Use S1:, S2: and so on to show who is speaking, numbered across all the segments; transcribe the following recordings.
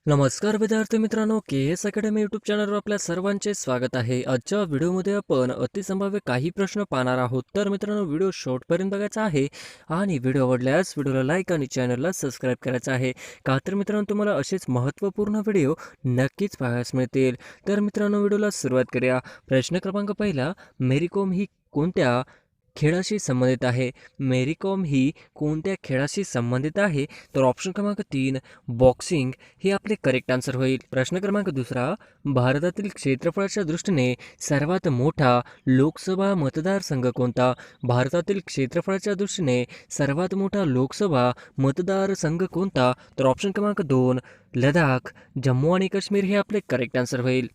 S1: नमस्कार विद्यार्थी मित्रांनो, के एस अकॅडमी यूट्यूब चॅनलवर आपल्या सर्वांचे स्वागत आहे. आजच्या व्हिडिओमध्ये आपण अतिसंभाव्य काही प्रश्न पाहणार आहोत. तर मित्रांनो, व्हिडिओ शेवटपर्यंत बघायचा आहे आणि व्हिडिओ आवडल्यास व्हिडिओला लाईक आणि चॅनलला सबस्क्राईब करायचं आहे. का तर मित्रांनो, तुम्हाला असेच महत्त्वपूर्ण व्हिडिओ नक्कीच पाहायला मिळतील. तर मित्रांनो, व्हिडिओला सुरुवात करूया. प्रश्न क्रमांक पहिला, मेरी कोम ही कोणत्या खेळाशी संबंधित आहे? मेरी कॉम ही कोणत्या खेळाशी संबंधित आहे? तर ऑप्शन क्रमांक 3 बॉक्सिंग हे आपले करेक्ट आन्सर होईल. प्रश्न क्रमांक दुसरा, भारतातील क्षेत्रफळाच्या दृष्टीने सर्वात मोठा लोकसभा मतदारसंघ कोणता? भारतातील क्षेत्रफळाच्या दृष्टीने सर्वात मोठा लोकसभा मतदारसंघ कोणता? तर ऑप्शन क्रमांक 2 लडाख, जम्मू आणि काश्मीर हे आपले करेक्ट आन्सर होईल.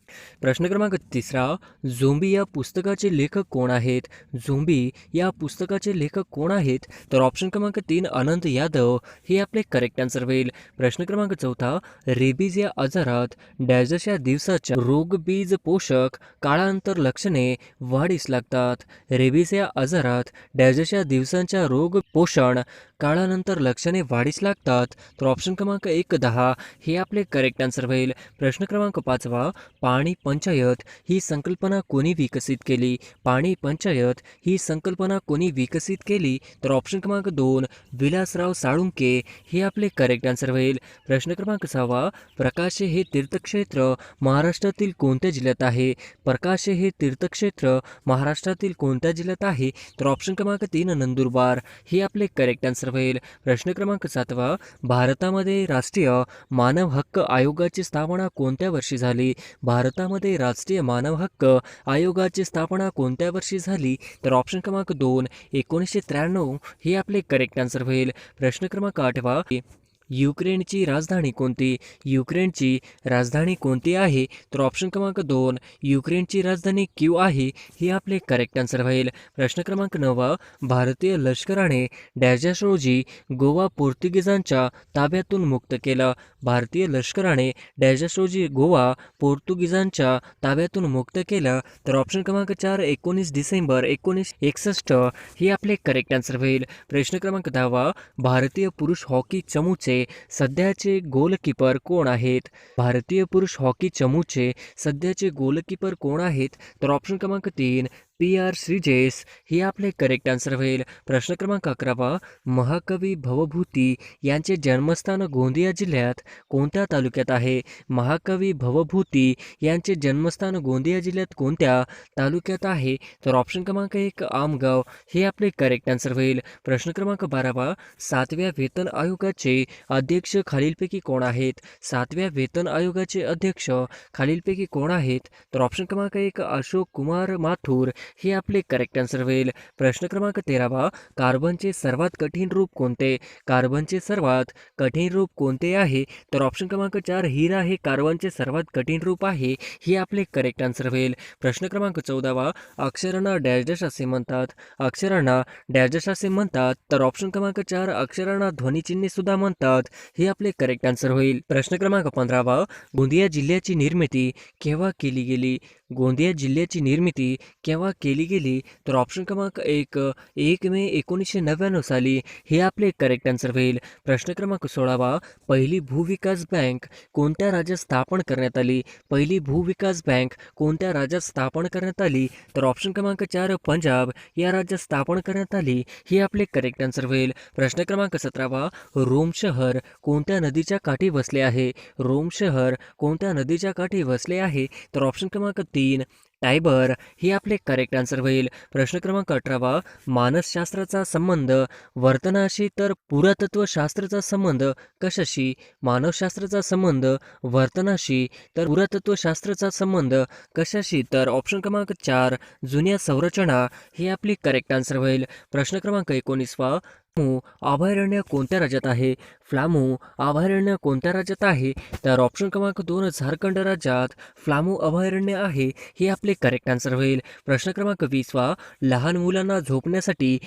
S1: प्रश्न क्रमांक तिसरा, झोंबी या पुस्तकाचे लेखक कोण आहेत? झोंबी या पुस्तकाचे लेखक कोण आहेत? तर ऑप्शन क्रमांक 3 अनंत यादव हे आपले करेक्ट आन्सर होईल. प्रश्न क्रमांक चौथा, रेबीज या आजारात डॅशच्या दिवसाच्या रोगबीज पोषक काळांतर लक्षणे वाढीस लागतात. रेबीज या आजारात डॅशच्या दिवसांच्या रोग पोषण काळानंतर लक्षणे वाढीस लागतात. तर ऑप्शन क्रमांक 1-10 हे आपले करेक्ट आन्सर होईल. प्रश्न क्रमांक 5, पाणी पंचायत ही संकल्पना कोणी विकसित केली? पाणी पंचायत ही संकल्पना कोणी विकसित केली? तर ऑप्शन क्रमांक 2 विलासराव साळुंके हे आपले करेक्ट आन्सर होईल. प्रश्न क्रमांक 6, प्रकाशे हे तीर्थक्षेत्र महाराष्ट्रातील कोणत्या जिल्ह्यात आहे? प्रकाशे हे तीर्थक्षेत्र महाराष्ट्रातील कोणत्या जिल्ह्यात आहे? तर ऑप्शन क्रमांक 3 नंदुरबार हे आपले करेक्ट आन्सर होईल. प्रश्न क्रमांक 7, भारतामध्ये राष्ट्रीय मानव हक्क आयोगाची स्थापना कोणत्या वर्षी झाली? भारतामध्ये राष्ट्रीय मानव हक्क आयोगाची स्थापना कोणत्या वर्षी झाली? तर ऑप्शन क्रमांक 2 1993 हे आपले करेक्ट आन्सर होईल. प्रश्न क्रमांक 8, युक्रेनची राजधानी कोणती? युक्रेनची राजधानी कोणती आहे? तर ऑप्शन क्रमांक 2 युक्रेनची राजधानी क्यू आहे हे आपले करेक्ट आन्सर होईल. प्रश्न क्रमांक 9, भारतीय लष्कराने डॅश रोजी गोवा पोर्तुगीजांच्या ताब्यातून मुक्त केलं. भारतीय लष्कराने डॅश रोजी गोवा पोर्तुगीजांच्या ताब्यातून मुक्त केलं. तर ऑप्शन क्रमांक 4 19 डिसेंबर 1961 हे आपले करेक्ट आन्सर होईल. प्रश्न क्रमांक 10, भारतीय पुरुष हॉकी चमूचे सध्याचे गोलकीपर कोण आहेत? भारतीय पुरुष हॉकी चमूचे सध्याचे गोलकीपर कोण आहेत? तर ऑप्शन क्रमांक 3 PR श्रीजेश हे आपले करेक्ट आन्सर होईल. प्रश्न क्रमांक 11, महाकवी भवभूती यांचे जन्मस्थान गोंदिया जिल्ह्यात कोणत्या तालुक्यात आहे? महाकवी भवभूती यांचे जन्मस्थान गोंदिया जिल्ह्यात कोणत्या तालुक्यात आहे? तर ऑप्शन क्रमांक 1 आमगाव हे आपले करेक्ट आन्सर होईल. प्रश्न क्रमांक 12, 7व्या वेतन आयोगाचे अध्यक्ष खालीलपैकी कोण आहेत? 7व्या वेतन आयोगाचे अध्यक्ष खालीलपैकी कोण आहेत? तर ऑप्शन क्रमांक 1 अशोक कुमार माथुर हे आपले करेक्ट आन्सर होईल. प्रश्न क्रमांक 13, कार्बनचे सर्वात कठीण रूप कोणते? कार्बनचे सर्वात कठीण रूप कोणते आहे? तर ऑप्शन क्रमांक 4 हिरा हे कार्बनचे सर्वात कठीण रूप आहे हे आपले करेक्ट आन्सर होईल. प्रश्न क्रमांक 14, अक्षरांना डॅश असे म्हणतात. अक्षरांना डॅश असे म्हणतात. तर ऑप्शन क्रमांक 4 अक्षरांना ध्वनिचिन्हे सुद्धा म्हणतात हे आपले करेक्ट आन्सर होईल. प्रश्न क्रमांक 15, गोंदिया जिल्ह्याची निर्मिती केव्हा केली गेली? गोंदिया जिल्ह्याची निर्मिती केव्हा केली गेली? तर ऑप्शन क्रमांक 1 मे 1999 साली हे आपले करेक्ट आन्सर होईल. प्रश्न क्रमांक 16, पहिली भूविकास बँक कोणत्या राज्यात स्थापन करण्यात आली? पहिली भूविकास बँक कोणत्या राज्यात स्थापन करण्यात आली? तर ऑप्शन क्रमांक 4 पंजाब या राज्यात स्थापन करण्यात आली हे आपले करेक्ट आन्सर होईल. प्रश्न क्रमांक 17, रोम शहर कोणत्या नदीच्या काठी वसले आहे? रोम शहर कोणत्या नदीच्या काठी वसले आहे? तर ऑप्शन क्रमांक 3 टायबर हे आपले करेक्ट आन्सर होईल. प्रश्न क्रमांक 18, मानसशास्त्राचा संबंध वर्तनाशी तर पुरातत्वशास्त्राचा संबंध कशाशी? मानवशास्त्राचा संबंध वर्तनाशी तर पुरातत्वशास्त्राचा संबंध कशाशी? तर ऑप्शन क्रमांक 4 जुन्या संरचना हे आपले करेक्ट आन्सर होईल. प्रश्न क्रमांक 19, फ्लामू अभयारण्य कोणत्या राज्यात आहे? फ्लामू अभयारण्य कोणत्या राज्यात आहे? तर ऑप्शन क्रमांक 2 झारखंड राज्यात फ्लामू अभयारण्य आहे हे आपले करेक्ट आन्सर होईल. प्रश्न क्रमांक 20, लहान मुलांना झोपण्यासाठी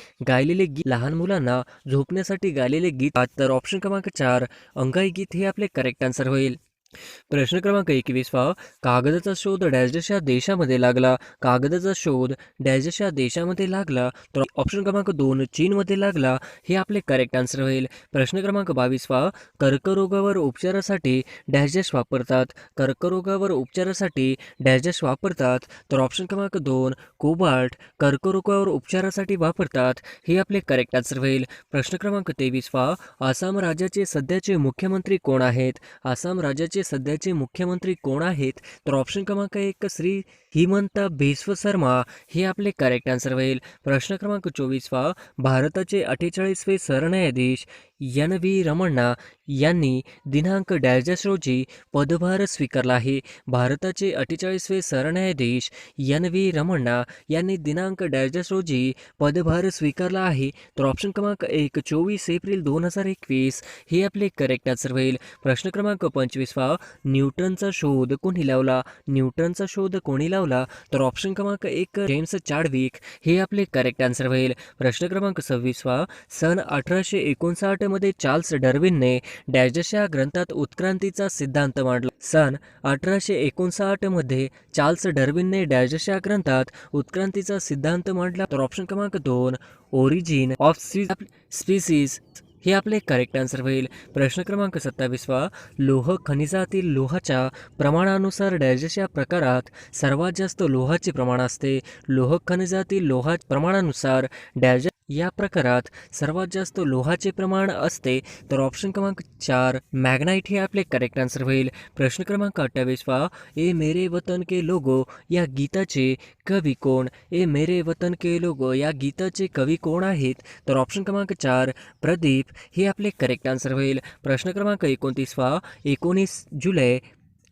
S1: गायलेले गीत तर ऑप्शन क्रमांक 4 अंगाई गीत हे आपले करेक्ट आन्सर होईल. प्रश्न क्रमांक 21 कागदाचा शोध डॅशच्या देशामध्ये लागला. कागदाचा शोध डॅशच्या देशामध्ये लागला. तर ऑप्शन क्रमांक 2 चीनमध्ये लागला. हे आपले करेक्ट आन्सर होईल. प्रश्न क्रमांक 22 कर्करोगावर उपचारासाठी डॅश वापरतात. कर्करोगावर उपचारासाठी डॅश वापरतात. तर ऑप्शन क्रमांक 2 कोबाल्ट कर्करोगावर उपचारासाठी वापरतात. हे आपले करेक्ट आन्सर होईल. प्रश्न क्रमांक 23 आसाम राज्याचे सध्याचे मुख्यमंत्री कोण आहेत? आसाम राज्याचे सध्याचे मुख्यमंत्री कोण आहेत? तर ऑप्शन क्रमांक 1 श्री हिमंता बिस्व शर्मा हे आपले करेक्ट आन्सर होईल. प्रश्न क्रमांक 24 भारताचे 48वे सरन्यायाधीश एन व्ही रमण्णा यांनी दिनांक डॅश रोजी पदभार स्वीकारला आहे. भारताचे 48वे सरन्यायाधीश एन व्ही रमण्णा यांनी दिनांक डॅश रोजी पदभार स्वीकारला आहे. तर ऑप्शन क्रमांक 1 24 एप्रिल 2021 हे आपले करेक्ट आन्सर होईल. प्रश्न क्रमांक 25 न्यूटनचा शोध कोणी लावला? न्यूटनचा शोध कोणी लावला? तर ऑप्शन क्रमांक 1 जेम्स चॅडविक हे आपले करेक्ट आन्सर होईल. प्रश्न क्रमांक 26 सन 1859 मध्ये चार्ल्स डार्विनने डॅशच्या ग्रंथात उत्क्रांतीचा सिद्धांत मांडला. सन 1859 मध्ये चार्ल्स डार्विनने डॅशच्या ग्रंथात उत्क्रांतीचा सिद्धांत मांडला. तर ऑप्शन क्रमांक 2 ओरिजिन ऑफ स्पीसीज हे आपले करेक्ट आन्सर होईल. प्रश्न क्रमांक 27 लोह खनिजातील लोहाच्या प्रमाणानुसार डॅशच्या प्रकारात सर्वात जास्त लोहाचे प्रमाण असते. लोह खनिजातील लोहा प्रमाणानुसार डॅश या प्रकारात सर्वात जास्त लोहाचे प्रमाण असते. तर ऑप्शन क्रमांक 4 मॅग्नाइट हे आपले करेक्ट आन्सर होईल. प्रश्न क्रमांक 28 ए मेरे वतन के लोगो या गीताचे कवी कोण? ए मेरे वतन के लोगो या गीताचे कवी कोण आहेत? तर ऑप्शन क्रमांक 4 प्रदीप हे आपले करेक्ट आन्सर होईल. प्रश्न क्रमांक 29 19 जुलै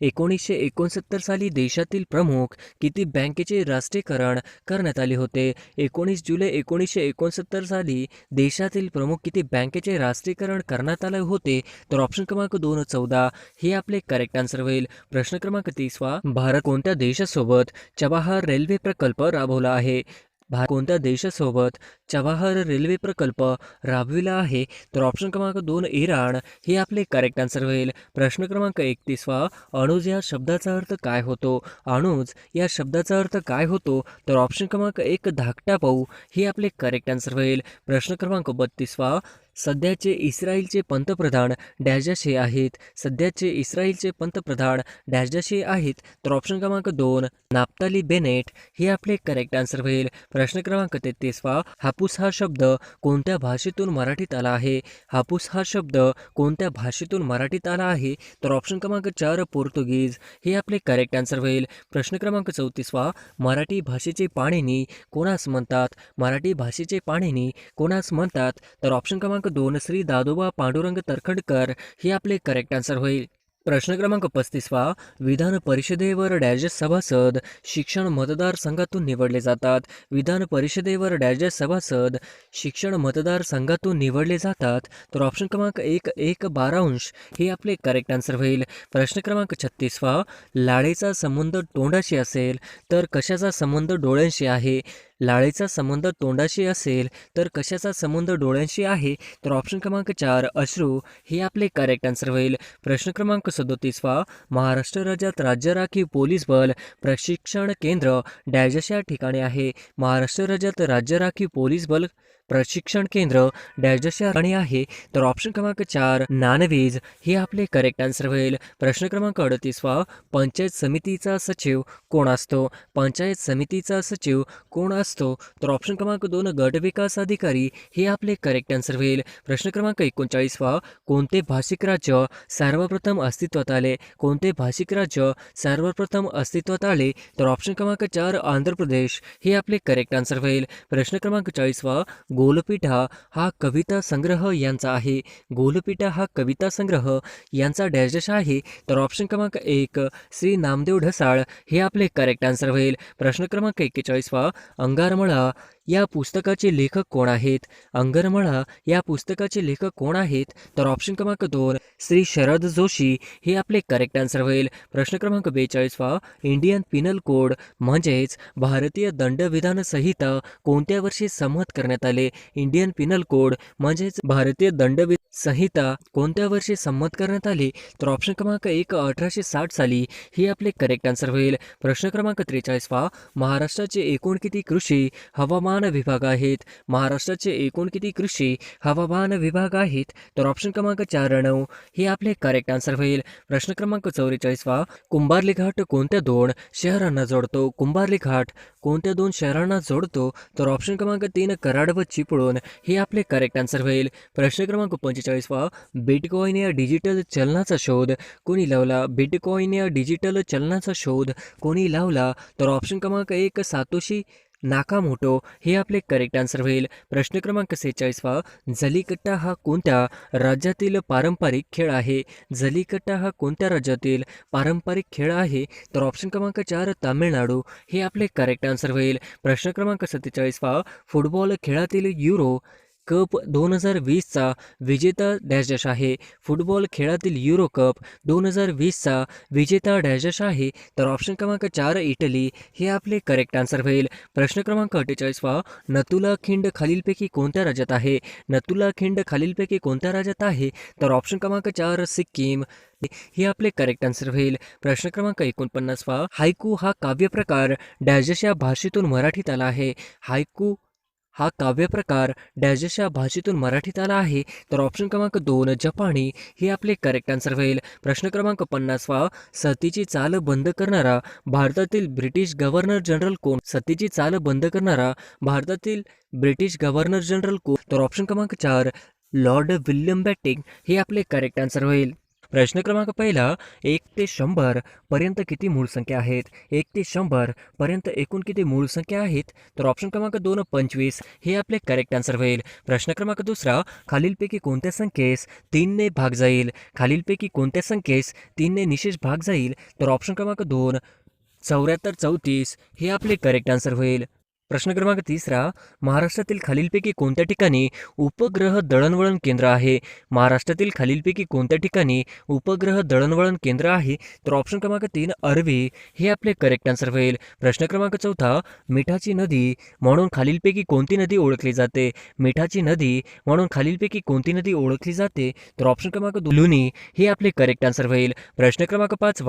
S1: 1969 साली देशातील प्रमुख किती बँकेचे राष्ट्रीयकरण करण्यात आले होते? 19 जुलै 1969 साली देशातील प्रमुख किती बँकेचे राष्ट्रीयकरण करण्यात आले होते? तर ऑप्शन क्रमांक 2 14 हे आपले करेक्ट आन्सर होईल. प्रश्न क्रमांक 30 भारत कोणत्या देशासोबत चबाहार रेल्वे प्रकल्प राबवला आहे? भारत कोणत्या देशासोबत चबाहार रेल्वे प्रकल्प राबविला आहे? तर ऑप्शन क्रमांक 2 इराण हे आपले करेक्ट आन्सर होईल. प्रश्न क्रमांक 31 अणुज या शब्दाचा अर्थ काय होतो? अणुज या शब्दाचा अर्थ काय होतो? तर ऑप्शन क्रमांक 1 धाकटा पाऊ हे आपले करेक्ट आन्सर होईल. प्रश्न क्रमांक 32 सध्याचे इस्रायलचे पंतप्रधान डॅशचे आहेत. सध्याचे इस्रायलचे पंतप्रधान डॅशचे आहेत. तर ऑप्शन क्रमांक 2 नाफ्ताली बेनेट हे आपले करेक्ट आन्सर होईल. प्रश्न क्रमांक 33 हापूस हा शब्द कोणत्या भाषेतून मराठीत आला आहे? हापूस हा शब्द कोणत्या भाषेतून मराठीत आला आहे? तर ऑप्शन क्रमांक 4 पोर्तुगीज हे आपले करेक्ट आन्सर होईल. प्रश्न क्रमांक 34 मराठी भाषेचे पाणिनी कोणास म्हणतात? मराठी भाषेचे पाणिनी कोणास म्हणतात? तर ऑप्शन क्रमांक 2 श्री दादोबा पांडुरंग तरखडकर हे आपले करेक्ट आन्सर होईल. प्रश्न क्रमांक 35 विधान परिषदेवर डॅश सभासद शिक्षण मतदारसंघातून निवडले जातात. विधान परिषदेवर डॅश सभासद शिक्षण मतदारसंघातून निवडले जातात. तर ऑप्शन क्रमांक 1 12 हे आपले करेक्ट आन्सर होईल. प्रश्न क्रमांक 36 लाळेचा संबंध तोंडाशी असेल तर कशाचा संबंध डोळ्यांशी आहे? लाळेचा संबंध तोंडाशी असेल तर कशाचा संबंध डोळ्यांशी आहे? तर ऑप्शन क्रमांक 4 अश्रू हे आपले करेक्ट आन्सर होईल. प्रश्न क्रमांक 37 महाराष्ट्र राज्यात राज्य राखीव पोलीस बल प्रशिक्षण केंद्र डॅशच्या ठिकाणी आहे. महाराष्ट्र राज्यात राज्य राखीव पोलीस बल प्रशिक्षण केंद्र डॅशच्या ठिकाणी आहे. तर ऑप्शन क्रमांक 4 नानवीज हे आपले करेक्ट आन्सर होईल. प्रश्न क्रमांक 38 पंचायत समितीचा सचिव कोण असतो? पंचायत समितीचा सचिव कोण असतो? तर ऑप्शन क्रमांक 2 गट विकास अधिकारी हे आपले करेक्ट आन्सर होईल. प्रश्न क्रमांक 39 कोणते भाषिक राज्य सर्वप्रथम अस्तित्वात आले? कोणते भाषिक राज्य सर्वप्रथम अस्तित्वात आले? तर ऑप्शन क्रमांक 4 आंध्र प्रदेश हे आपले करेक्ट आन्सर होईल. प्रश्न क्रमांक 40 गोलपीठा हा कविता संग्रह यांचा आहे. गोलपीठा हा कविता संग्रह यांचा डॅश आहे. तर ऑप्शन क्रमांक 1 श्री नामदेव ढसाळ हे आपले करेक्ट आन्सर होईल. प्रश्न क्रमांक 41 अंगारमळा या पुस्तकाचे लेखक कोण आहेत? अंगरमळा या पुस्तकाचे लेखक कोण आहेत? तर ऑप्शन क्रमांक 2 श्री शरद जोशी हे आपले करेक्ट आन्सर होईल. प्रश्न क्रमांक 42 इंडियन पिनल कोड म्हणजेच भारतीय दंडविधान संहिता कोणत्या वर्षी संमत करण्यात आले? इंडियन पिनल कोड म्हणजेच भारतीय दंडविधान संहिता कोणत्या वर्षी संमत करण्यात आली? तर ऑप्शन क्रमांक 1 1860 साली ही आपले करेक्ट आन्सर होईल. प्रश्न क्रमांक 43 महाराष्ट्राचे एकूण किती कृषी हवामान विभाग आहेत? महाराष्ट्राचे एकूण किती कृषी हवामान विभाग आहेत? तर ऑप्शन क्रमांक 4 9 हे आपले करेक्ट आन्सर होईल. प्रश्न क्रमांक 44 कुंभार्ली घाट कोणत्या 2 शहरांना जोडतो? कुंभार्ली घाट कोणत्या 2 शहरांना जोडतो? तर ऑप्शन क्रमांक 3 कराड व चिपळूण हे आपले करेक्ट आन्सर होईल. प्रश्न क्रमांक 45 बिटकॉइन या डिजिटल चलनाचा शोध कोणी लावला? बिटकॉइन या डिजिटल चलनाचा शोध कोणी लावला? तर ऑप्शन क्रमांक 1 सातोशी नाकामोटो हे आपले करेक्ट आन्सर होईल. प्रश्न क्रमांक 46 जलीकट्टा हा कोणत्या राज्यातील पारंपरिक खेळ आहे? जलीकट्टा हा कोणत्या राज्यातील पारंपरिक खेळ आहे? तर ऑप्शन क्रमांक 4 तामिळनाडू हे आपले करेक्ट आन्सर होईल. प्रश्न क्रमांक 47 फुटबॉल खेळातील युरो कप 2020चा विजेता डॅश डॅश आहे? फुटबॉल खेळातील युरो कप 2020चा विजेता डॅश डॅश आहे? तर ऑप्शन क्रमांक 4 इटली हे आपले करेक्ट आन्सर होईल. प्रश्न क्रमांक 48 नतुला खिंड खालीलपैकी कोणत्या राज्यात आहे? नतुला खिंड खालीलपैकी कोणत्या राज्यात आहे? तर ऑप्शन क्रमांक 4 सिक्कीम हे आपले करेक्ट आन्सर होईल. प्रश्न क्रमांक 49 हायकू हा काव्यप्रकार डॅश या भाषेतून मराठीत आला आहे? हायकू हा काव्यप्रकार डॅश या भाषेतून मराठीत आला आहे? तर ऑप्शन क्रमांक 2 जपानी हे आपले करेक्ट आन्सर होईल. प्रश्न क्रमांक 50 सतीची चाल बंद करणारा भारतातील ब्रिटिश गव्हर्नर जनरल कोण? सतीची चाल बंद करणारा भारतातील ब्रिटिश गव्हर्नर जनरल कोण? तर ऑप्शन क्रमांक 4 लॉर्ड विल्यम बॅटिंग हे आपले करेक्ट आन्सर होईल. प्रश्न क्रमांक 1 ते 100 पर्यंत किती मूळ संख्या आहेत? 1 ते 100 पर्यंत एकूण किती मूळ संख्या आहेत? तर ऑप्शन क्रमांक 2 25 हे आपले करेक्ट आन्सर होईल. प्रश्न क्रमांक 2 खालीलपैकी कोणत्या संख्येस 3 ने भाग जाईल? खालीलपैकी कोणत्या संख्येस 3 ने निशेष भाग जाईल? तर ऑप्शन क्रमांक 2 74 34 हे आपले करेक्ट आन्सर होईल. प्रश्न क्रमांक 3 महाराष्ट्रातील खालीलपैकी कोणत्या ठिकाणी उपग्रह दळणवळण केंद्र आहे? महाराष्ट्रातील खालीलपैकी कोणत्या ठिकाणी उपग्रह दळणवळण केंद्र आहे? तर ऑप्शन क्रमांक 3 अरवी हे आपले करेक्ट आन्सर होईल. प्रश्न क्रमांक 4 मिठाची नदी म्हणून खालीलपैकी कोणती नदी ओळखली जाते? मिठाची नदी म्हणून खालीलपैकी कोणती नदी ओळखली जाते? तर ऑप्शन क्रमांक 2 लुनी हे आपले करेक्ट आन्सर होईल. प्रश्न क्रमांक 5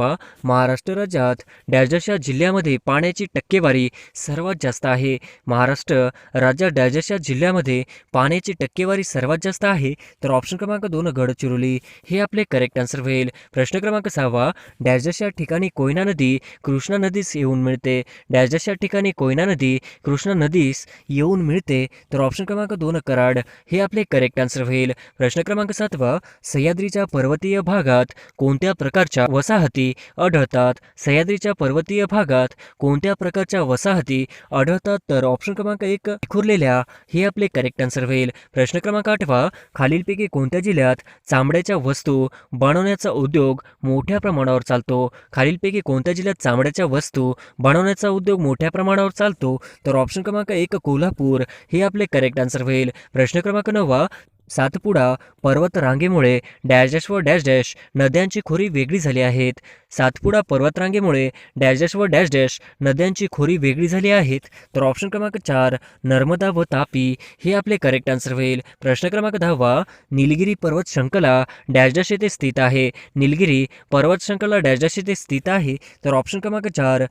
S1: महाराष्ट्र राज्यात डॅश या जिल्ह्यामध्ये पाण्याची टक्केवारी सर्वात जास्त आहे? महाराष्ट्र राज्यात डॅश या जिल्ह्यामध्ये पाण्याची टक्केवारी सर्वात जास्त आहे? तर ऑप्शन क्रमांक 2 गडचिरोली हे आपले करेक्ट आन्सर होईल. प्रश्न क्रमांक 6 डॅश या ठिकाणी कोयना नदी कृष्णा नदीस येऊन मिळते? डॅश या ठिकाणी कोयना नदी कृष्णा नदीस येऊन मिळते? तर ऑप्शन क्रमांक 2 कराड हे आपले करेक्ट आन्सर होईल. प्रश्न क्रमांक 7 सह्याद्रीच्या पर्वतीय भागात कोणत्या प्रकारच्या वसाहती आढळतात? सह्याद्रीच्या पर्वतीय भागात कोणत्या प्रकारच्या वसाहती आढळतात? तर ऑप्शन क्रमांक 1 विखुरलेल्या हे आपले करेक्ट आन्सर होईल. प्रश्न क्रमांक 8 खालीलपैकी कोणत्या जिल्ह्यात चामड्याच्या वस्तू बनवण्याचा उद्योग मोठ्या प्रमाणावर चालतो? खालीलपैकी कोणत्या जिल्ह्यात चामड्याच्या वस्तू बनवण्याचा उद्योग मोठ्या प्रमाणावर चालतो? तर ऑप्शन क्रमांक 1 कोल्हापूर हे आपले करेक्ट आन्सर होईल. प्रश्न क्रमांक 9 सातपुडा पर्वत रांगेमुळे डॅश डॅश व डॅश डॅश नद्यांची खोरी वेगळी झाली आहेत? सातपुडा पर्वतरांगेमुळे डॅश डॅश व डॅश डॅश नद्यांची खोरी वेगळी झाली आहेत? तर ऑप्शन क्रमांक 4 नर्मदा व तापी हे आपले करेक्ट आन्सर होईल. प्रश्न क्रमांक 10 निलगिरी पर्वत शृंखला डॅश डॅश येथे स्थित आहे? निलगिरी पर्वत शृंखला डॅश डॅश येथे स्थित आहे? तर ऑप्शन क्रमांक 4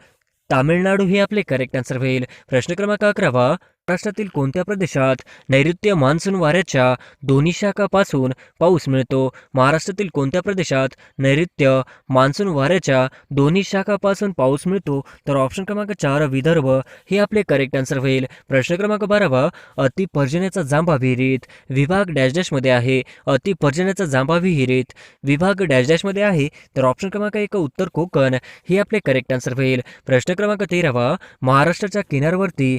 S1: तामिळनाडू हे आपले करेक्ट आन्सर होईल. प्रश्न क्रमांक 11 महाराष्ट्रातील कोणत्या प्रदेशात नैऋत्य मान्सून वाऱ्याच्या दोन्ही शाखापासून पाऊस मिळतो? महाराष्ट्रातील कोणत्या प्रदेशात नैऋत्य मान्सून वाऱ्याच्या दोन्ही शाखापासून पाऊस मिळतो? तर ऑप्शन क्रमांक 4 विदर्भ हे आपले करेक्ट आन्सर होईल. प्रश्न क्रमांक 12 अतिपर्जन्याचा जांभा विहिरीत विभाग डॅश डॅशमध्ये आहे? अतिपर्जन्याचा जांभा विहिरीत विभाग डॅश डॅशमध्ये आहे? तर ऑप्शन क्रमांक 1 उत्तर कोकण हे आपले करेक्ट आन्सर होईल. प्रश्न क्रमांक 13 महाराष्ट्राच्या किनारवर्ती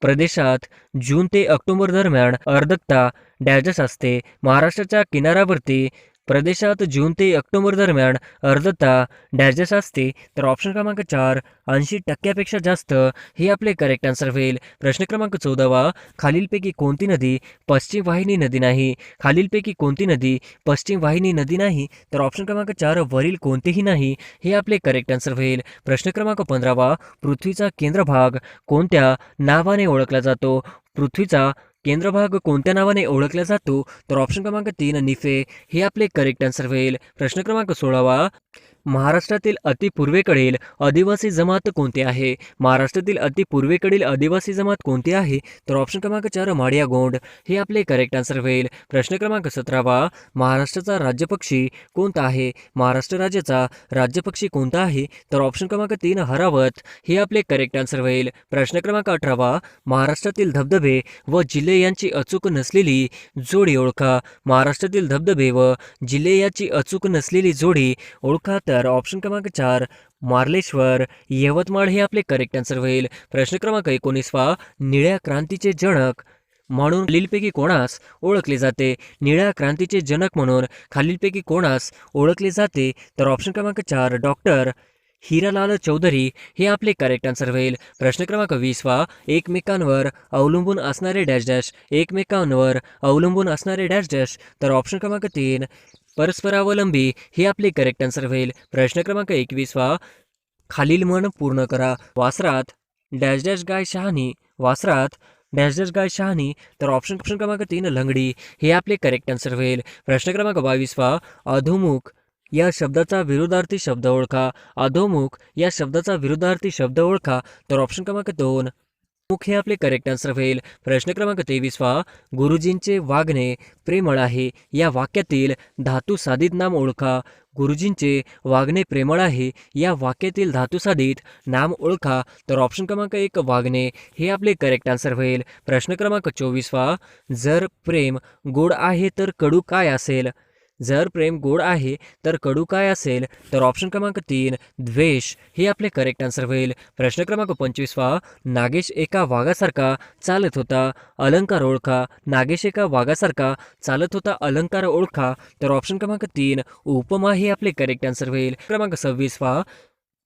S1: प्रदेशात जून ते ऑक्टोबर दरम्यान आर्द्रता डॅश डॅश असते? महाराष्ट्राच्या किनाऱ्यावरती प्रदेशात जून ते ऑक्टोबर दरम्यान आर्द्रता डॅश डॅश असते. तर ऑप्शन क्रमांक 4 80% जास्त हे आपले करेक्ट आन्सर होईल. प्रश्न क्रमांक 14 खालीलपैकी कोणती नदी पश्चिम वाहिनी नदी नाही? खालीलपैकी कोणती नदी पश्चिम वाहिनी नदी नाही? तर ऑप्शन क्रमांक 4 वरील कोणतेही नाही हे आपले करेक्ट आन्सर होईल. प्रश्न क्रमांक 15 पृथ्वीचा केंद्रभाग कोणत्या नावाने ओळखला जातो? पृथ्वीचा केंद्रभाग कोणत्या नावाने ओळखला जातो? तर ऑप्शन क्रमांक 3 निफे हे आपले करेक्ट आन्सर होईल. प्रश्न क्रमांक 16 महाराष्ट्रातील अतिपूर्वेकडील आदिवासी जमात कोणती आहे? महाराष्ट्रातील अतिपूर्वेकडील आदिवासी जमात कोणती आहे? तर ऑप्शन क्रमांक 4 माडिया गोंड हे आपले करेक्ट आन्सर होईल. प्रश्न क्रमांक 17 महाराष्ट्राचा राज्यपक्षी कोणता आहे? महाराष्ट्र राज्याचा राज्यपक्षी कोणता आहे? तर ऑप्शन क्रमांक 3 हरावत हे आपले करेक्ट आन्सर होईल. प्रश्न क्रमांक 18 महाराष्ट्रातील धबधबे व जिल्हे यांची अचूक नसलेली जोडी ओळखा. महाराष्ट्रातील धबधबे व जिल्हे याची अचूक नसलेली जोडी ओळखा. तर ऑप्शन क्रमांक 4 मार्लेश्वर यवतमाळ हे आपले करेक्ट आन्सर होईल. प्रश्न क्रमांक 19 निळ्या क्रांतीचे जनक म्हणून खालीलपैकी कोणास ओळखले जाते? निळ्या क्रांतीचे जनक म्हणून खालीलपैकी कोणास ओळखले जाते? तर ऑप्शन क्रमांक 4 डॉक्टर हिरालाल चौधरी हे आपले करेक्ट आन्सर होईल. प्रश्न क्रमांक 20 एकमेकांवर अवलंबून असणारे डॅश डॅश एकमेकांवर अवलंबून असणारे डॅश डॅश. तर ऑप्शन क्रमांक 3 परस्परावलंबी हे आपले करेक्ट आन्सर होईल. प्रश्न क्रमांक 21 खालील म्हण पूर्ण करा. वासरात डॅश डॅश गाय शहाणी वासरात डॅश डॅश गाय शहाणी. तर ऑप्शन क्रमांक 3 लंगडी हे आपले करेक्ट आन्सर होईल. प्रश्न क्रमांक 22 अधोमुख या शब्दाचा विरुद्धार्थी शब्द ओळखा. अधोमुख या शब्दाचा विरुद्धार्थी शब्द ओळखा. तर ऑप्शन क्रमांक 2 मुख हे आपले करेक्ट आन्सर होईल. प्रश्न क्रमांक 23 गुरुजींचे वागणे प्रेमळ आहे या वाक्यातील धातू साधित नाम ओळखा. गुरुजींचे वागणे प्रेमळ आहे या वाक्यातील धातू साधित नाम ओळखा. तर ऑप्शन क्रमांक 1 वागणे हे आपले करेक्ट आन्सर होईल. प्रश्न क्रमांक 24 जर प्रेम गोड आहे तर कडू काय असेल? जर प्रेम गोड आहे तर कडू काय असेल? तर ऑप्शन क्रमांक 3 द्वेष हे आपले करेक्ट आन्सर होईल. प्रश्न क्रमांक 25 नागेश एका वाघासारखा चालत होता. अलंकार ओळखा. नागेश एका वाघासारखा चालत होता. अलंकार ओळखा. तर ऑप्शन क्रमांक 3 उपमा हे आपले करेक्ट आन्सर होईल. क्रमांक 26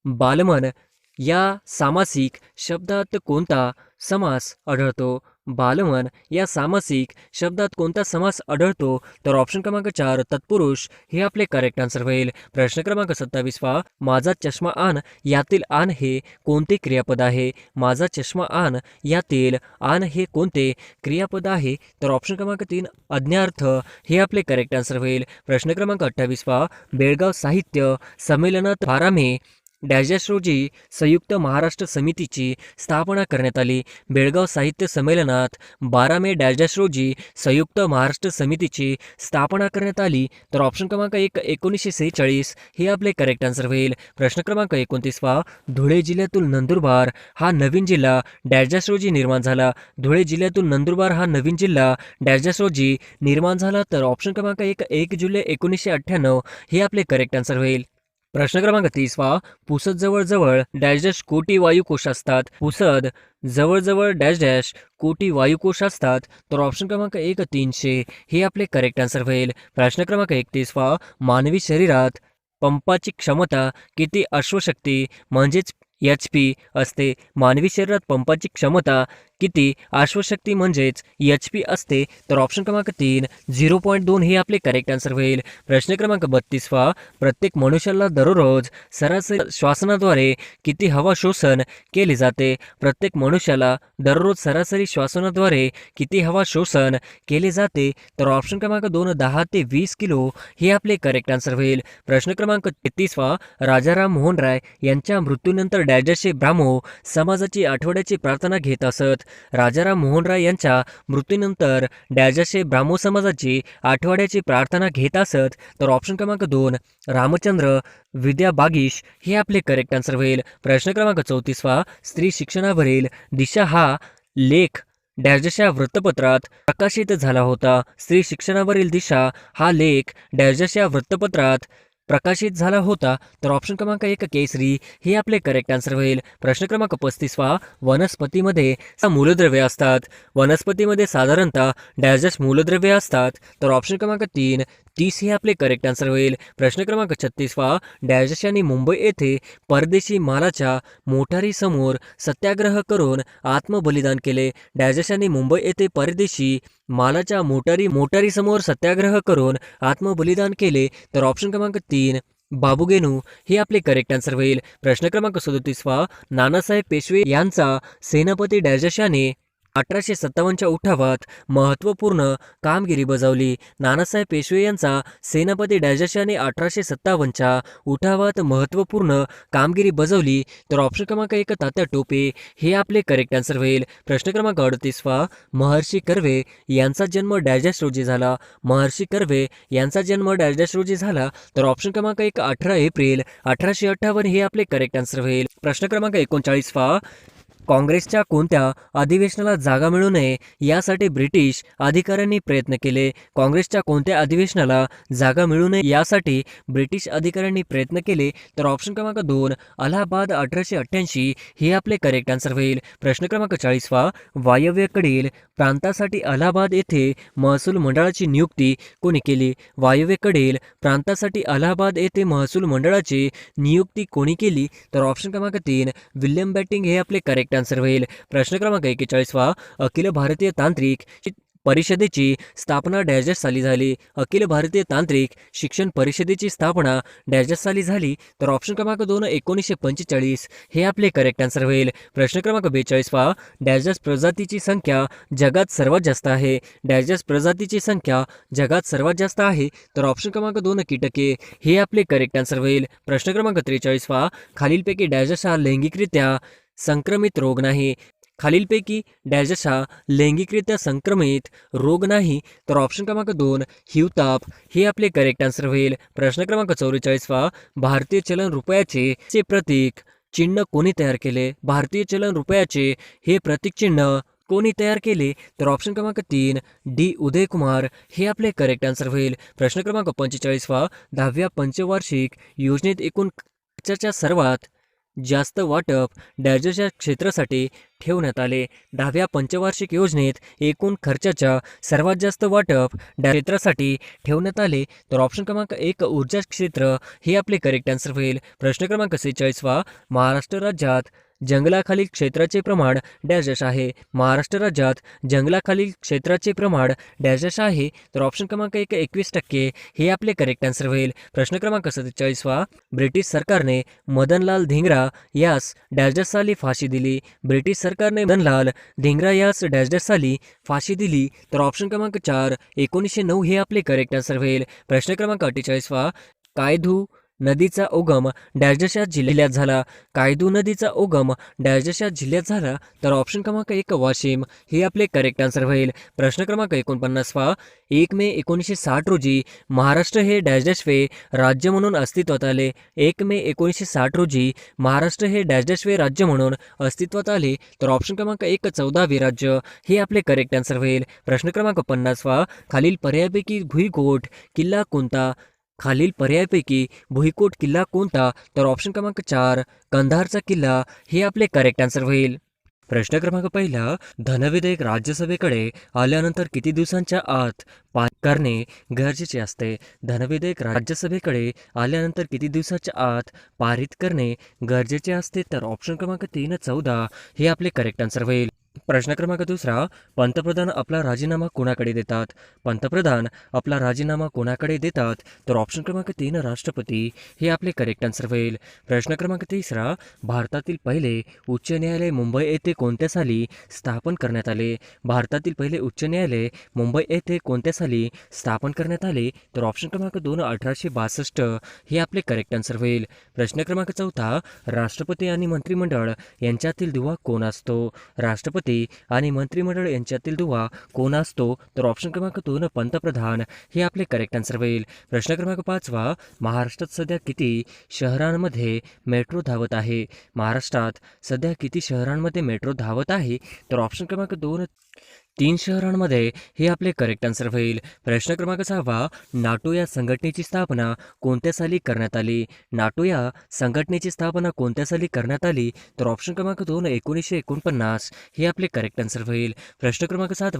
S1: बालमन या सामासिक शब्दात कोणता समास आढळतो? बालमन या सामासिक शब्दात कोणता समास आढळतो? तर ऑप्शन क्रमांक 4 तत्पुरुष हे आपले करेक्ट आन्सर होईल. प्रश्न क्रमांक 27 माझा चष्मा आण यातील आण हे कोणते क्रियापद आहे? माझा चष्मा आण यातील आण हे कोणते क्रियापद आहे? तर ऑप्शन क्रमांक 3 आज्ञार्थ हे आपले करेक्ट आन्सर होईल. प्रश्न क्रमांक 28 बेळगाव साहित्य संमेलनात 12 मे डॅश डॅश रोजी संयुक्त महाराष्ट्र समितीची स्थापना करण्यात आली. बेळगाव साहित्य संमेलनात 12 मे डॅश डॅश रोजी संयुक्त महाराष्ट्र समितीची स्थापना करण्यात आली. तर ऑप्शन क्रमांक 1 1946 हे आपले करेक्ट आन्सर होईल. प्रश्न क्रमांक 29 धुळे जिल्ह्यातील नंदुरबार हा नवीन जिल्हा डॅश डॅश रोजी निर्माण झाला. धुळे जिल्ह्यातील नंदुरबार हा नवीन जिल्हा डॅश डॅश रोजी निर्माण झाला. तर ऑप्शन क्रमांक 1 जुलै 1998 हे आपले करेक्ट आन्सर होईल. प्रश्न क्रमांक 30 पुसद जवळजवळ डॅश डॅश कोटी वायुकोश असतात. पुसद जवळजवळ डॅश डॅश कोटी वायुकोश असतात. तर ऑप्शन क्रमांक 1 300 हे आपले करेक्ट आन्सर होईल. प्रश्न क्रमांक 31 मानवी शरीरात पंपाची क्षमता किती अश्वशक्ती म्हणजेच HP असते? मानवी शरीरात पंपाची क्षमता किती अश्वशक्ती म्हणजेच HP असते? तर ऑप्शन क्रमांक 3 0.2 हे आपले करेक्ट आन्सर होईल. प्रश्न क्रमांक 32 प्रत्येक मनुष्याला दररोज सरासरी श्वासनाद्वारे किती हवा शोषण केले जाते? प्रत्येक मनुष्याला दररोज सरासरी श्वासनाद्वारे किती हवा शोषण केले जाते? तर ऑप्शन क्रमांक 2 10 ते 20 किलो हे आपले करेक्ट आन्सर होईल. प्रश्न क्रमांक 33 राजाराम मोहन राय यांच्या मृत्यूनंतर डॅश डॅश ब्राह्मो समाजाची आठवड्याची प्रार्थना घेत असत. राजाराम मोहन राय यांच्या मृत्यूनंतर डॅश डॅश ब्राह्मो समाजाची आठवड्याची प्रार्थना घेत असत. तर ऑप्शन क्रमांक 2 रामचंद्र विद्या बागीश हे आपले करेक्ट आन्सर होईल. प्रश्न क्रमांक 34 स्त्री शिक्षणावरील दिशा हा लेख डॅश डॅश या वृत्तपत्रात प्रकाशित झाला होता. स्त्री शिक्षणावरील दिशा हा लेख डॅश डॅश या वृत्तपत्रात प्रकाशित झाला होता. तर ऑप्शन क्रमांक 1 केसरी हे आपले करेक्ट आन्सर होईल. प्रश्न क्रमांक 35 वनस्पतीमध्ये मूलद्रव्ये असतात. वनस्पतीमध्ये साधारणतः डॅश डॅश मूलद्रव्ये असतात. तर ऑप्शन क्रमांक 3 30 हे आपले करेक्ट आन्सर होईल. प्रश्न क्रमांक 36 डॅशशाने मुंबई येथे परदेशी मालाच्या मोटारीसमोर सत्याग्रह करून आत्मबलिदान केले. डॅशशाने मुंबई येथे परदेशी मालाच्या मोटारीसमोर सत्याग्रह करून आत्मबलिदान केले. तर ऑप्शन क्रमांक 3 बाबूगेनू हे आपले करेक्ट आन्सर होईल. प्रश्न क्रमांक 37 नानासाहेब पेशवे यांचा सेनापती डॅशशाने 1857च्या उठावात महत्त्वपूर्ण कामगिरी बजावली. नानासाहेब पेशवे यांचा सेनापती डॅशशाने 1857च्या उठावात महत्त्वपूर्ण कामगिरी बजावली. तर ऑप्शन क्रमांक 1 तात्या टोपे हे आपले करेक्ट आन्सर होईल. प्रश्न क्रमांक 38 महर्षी कर्वे यांचा जन्म डॅश रोजी झाला. महर्षी कर्वे यांचा जन्म डॅश रोजी झाला. तर ऑप्शन क्रमांक 1 18 एप्रिल 1858 हे आपले करेक्ट आन्सर होईल. प्रश्न क्रमांक 39 काँग्रेसच्या कोणत्या अधिवेशनाला जागा मिळू नये यासाठी ब्रिटिश अधिकाऱ्यांनी प्रयत्न केले. काँग्रेसच्या कोणत्या अधिवेशनाला जागा मिळू नये यासाठी ब्रिटिश अधिकाऱ्यांनी प्रयत्न केले. तर ऑप्शन क्रमांक 2 अलाहाबाद 1888 हे आपले करेक्ट आन्सर होईल. प्रश्न क्रमांक 40 वायव्येकडील प्रांतासाठी अलाहाबाद येथे महसूल मंडळाची नियुक्ती कोणी केली. वायव्येकडील प्रांतासाठी अलाहाबाद येथे महसूल मंडळाची नियुक्ती कोणी केली. तर ऑप्शन क्रमांक 3 विल्यम बॅटिंग हे आपले करेक्ट आन्सर होईल. प्रश्न क्रमांक 41 अखिल भारतीय तांत्रिक परिषदेची स्थापना डॅश साली झाली. अखिल भारतीय तांत्रिक शिक्षण परिषदेची स्थापना डॅश साली झाली. तर ऑप्शन क्रमांक 2 1945 हे आपले करेक्ट आन्सर होईल. प्रश्न क्रमांक 42 डॅश प्रजातीची संख्या जगात सर्वात जास्त आहे. डॅश प्रजातीची संख्या जगात सर्वात जास्त आहे. तर ऑप्शन क्रमांक 2 कीटके हे आपले करेक्ट आन्सर होईल. प्रश्न क्रमांक 43 खालीलपैकी डॅश हा लैंगिकरित्या संक्रमित रोग नाही. खालीलपैकी डॅश हा लैंगिकरित्या संक्रमित रोग नाही. तर ऑप्शन क्रमांक 2 हिवताप हे आपले करेक्ट आन्सर होईल. प्रश्न क्रमांक 44 भारतीय चलन रुपयाचे प्रतीक चिन्ह कोणी तयार केले. भारतीय चलन रुपयाचे हे प्रतीक चिन्ह कोणी तयार केले. तर ऑप्शन क्रमांक 3 डी उदयकुमार हे आपले करेक्ट आन्सर होईल. प्रश्न क्रमांक 45 10व्या पंचवार्षिक योजनेत एकूण खर्चाच्या सर्वात जास्त वाटप डॅशच्या क्षेत्रासाठी ठेवण्यात आले. 10व्या पंचवार्षिक योजनेत एकूण खर्चाच्या सर्वात जास्त वाटप क्षेत्रासाठी ठेवण्यात आले. तर ऑप्शन क्रमांक 1 ऊर्जा क्षेत्र हे आपले करेक्ट आन्सर होईल. प्रश्न क्रमांक 46 महाराष्ट्र राज्यात जंगलाखालील क्षेत्राचे प्रमाण डॅश आहे. महाराष्ट्र राज्यात जंगलाखालील क्षेत्राचे प्रमाण डॅश आहे. तर ऑप्शन क्रमांक 1 21% हे आपले करेक्ट आन्सर होईल. प्रश्न क्रमांक 47 ब्रिटिश सरकारने मदनलाल धिंग्रा यास डॅश साली फाशी दिली. ब्रिटिश सरकारने मदनलाल धिंग्रा यास डॅश साली फाशी दिली. तर ऑप्शन क्रमांक 4 1909 हे आपले करेक्ट आन्सर होईल. प्रश्न क्रमांक 48 कायधू नदीचा उगम डॅशच्या जिल्ह्यात झाला. कायधू नदीचा उगम डॅशच्या जिल्ह्यात झाला. तर ऑप्शन क्रमांक 1 वाशिम हे आपले करेक्ट आन्सर होईल. प्रश्न क्रमांक 49 1 मे 1960 रोजी महाराष्ट्र हे डॅशवे राज्य म्हणून अस्तित्वात आले. 1 मे 1960 रोजी महाराष्ट्र हे डॅशवे राज्य म्हणून अस्तित्वात आले. तर ऑप्शन क्रमांक 1 14वे राज्य हे आपले करेक्ट आन्सर होईल. प्रश्न क्रमांक 50 खालील पर्यायापैकी भुईकोट किल्ला कोणता. खालील पर्यायापैकी भुईकोट किल्ला कोणता. तर ऑप्शन क्रमांक 4 कंधारचा किल्ला हे आपले करेक्ट आन्सर होईल. प्रश्न क्रमांक 1 धनविधेयक राज्यसभेकडे आल्यानंतर किती दिवसांच्या आत पारित करणे गरजेचे असते. धनविधेयक राज्यसभेकडे आल्यानंतर किती दिवसाच्या आत पारित करणे गरजेचे असते. तर ऑप्शन क्रमांक 3 14 हे आपले करेक्ट आन्सर होईल. प्रश्न क्रमांक 2 पंतप्रधान आपला राजीनामा कोणाकडे देतात. पंतप्रधान आपला राजीनामा कोणाकडे देतात. तर ऑप्शन क्रमांक 3 राष्ट्रपती हे आपले करेक्ट आन्सर होईल. प्रश्न क्रमांक 3 भारतातील पहिले उच्च न्यायालय मुंबई येथे कोणत्या साली स्थापन करण्यात आले. भारतातील पहिले उच्च न्यायालय मुंबई येथे कोणत्या साली स्थापन करण्यात आले. तर ऑप्शन क्रमांक 2 1862 हे आपले करेक्ट आन्सर होईल. प्रश्न क्रमांक 4 राष्ट्रपती आणि मंत्रिमंडळ यांच्यातील दुवा कोण असतो. राष्ट्रपती आणि मंत्रिमंडळ यांच्यातील दुवा कोण असतो. तर ऑप्शन क्रमांक 2 पंतप्रधान हे आपले करेक्ट आन्सर होईल. प्रश्न क्रमांक 5 महाराष्ट्रात सध्या किती शहरांमध्ये मेट्रो धावत आहे. महाराष्ट्रात सध्या किती शहरांमध्ये मेट्रो धावत आहे. तर ऑप्शन क्रमांक 2 3 शहरांमध्ये हे आपले करेक्ट आन्सर होईल. प्रश्न क्रमांक 6 नाटो या संघटनेची स्थापना कोणत्या साली करण्यात आली? नाटो या संघटनेची स्थापना कोणत्या साली करण्यात आली? तर ऑप्शन क्रमांक 2 1949 हे आपले करेक्ट आन्सर होईल. प्रश्न क्रमांक 7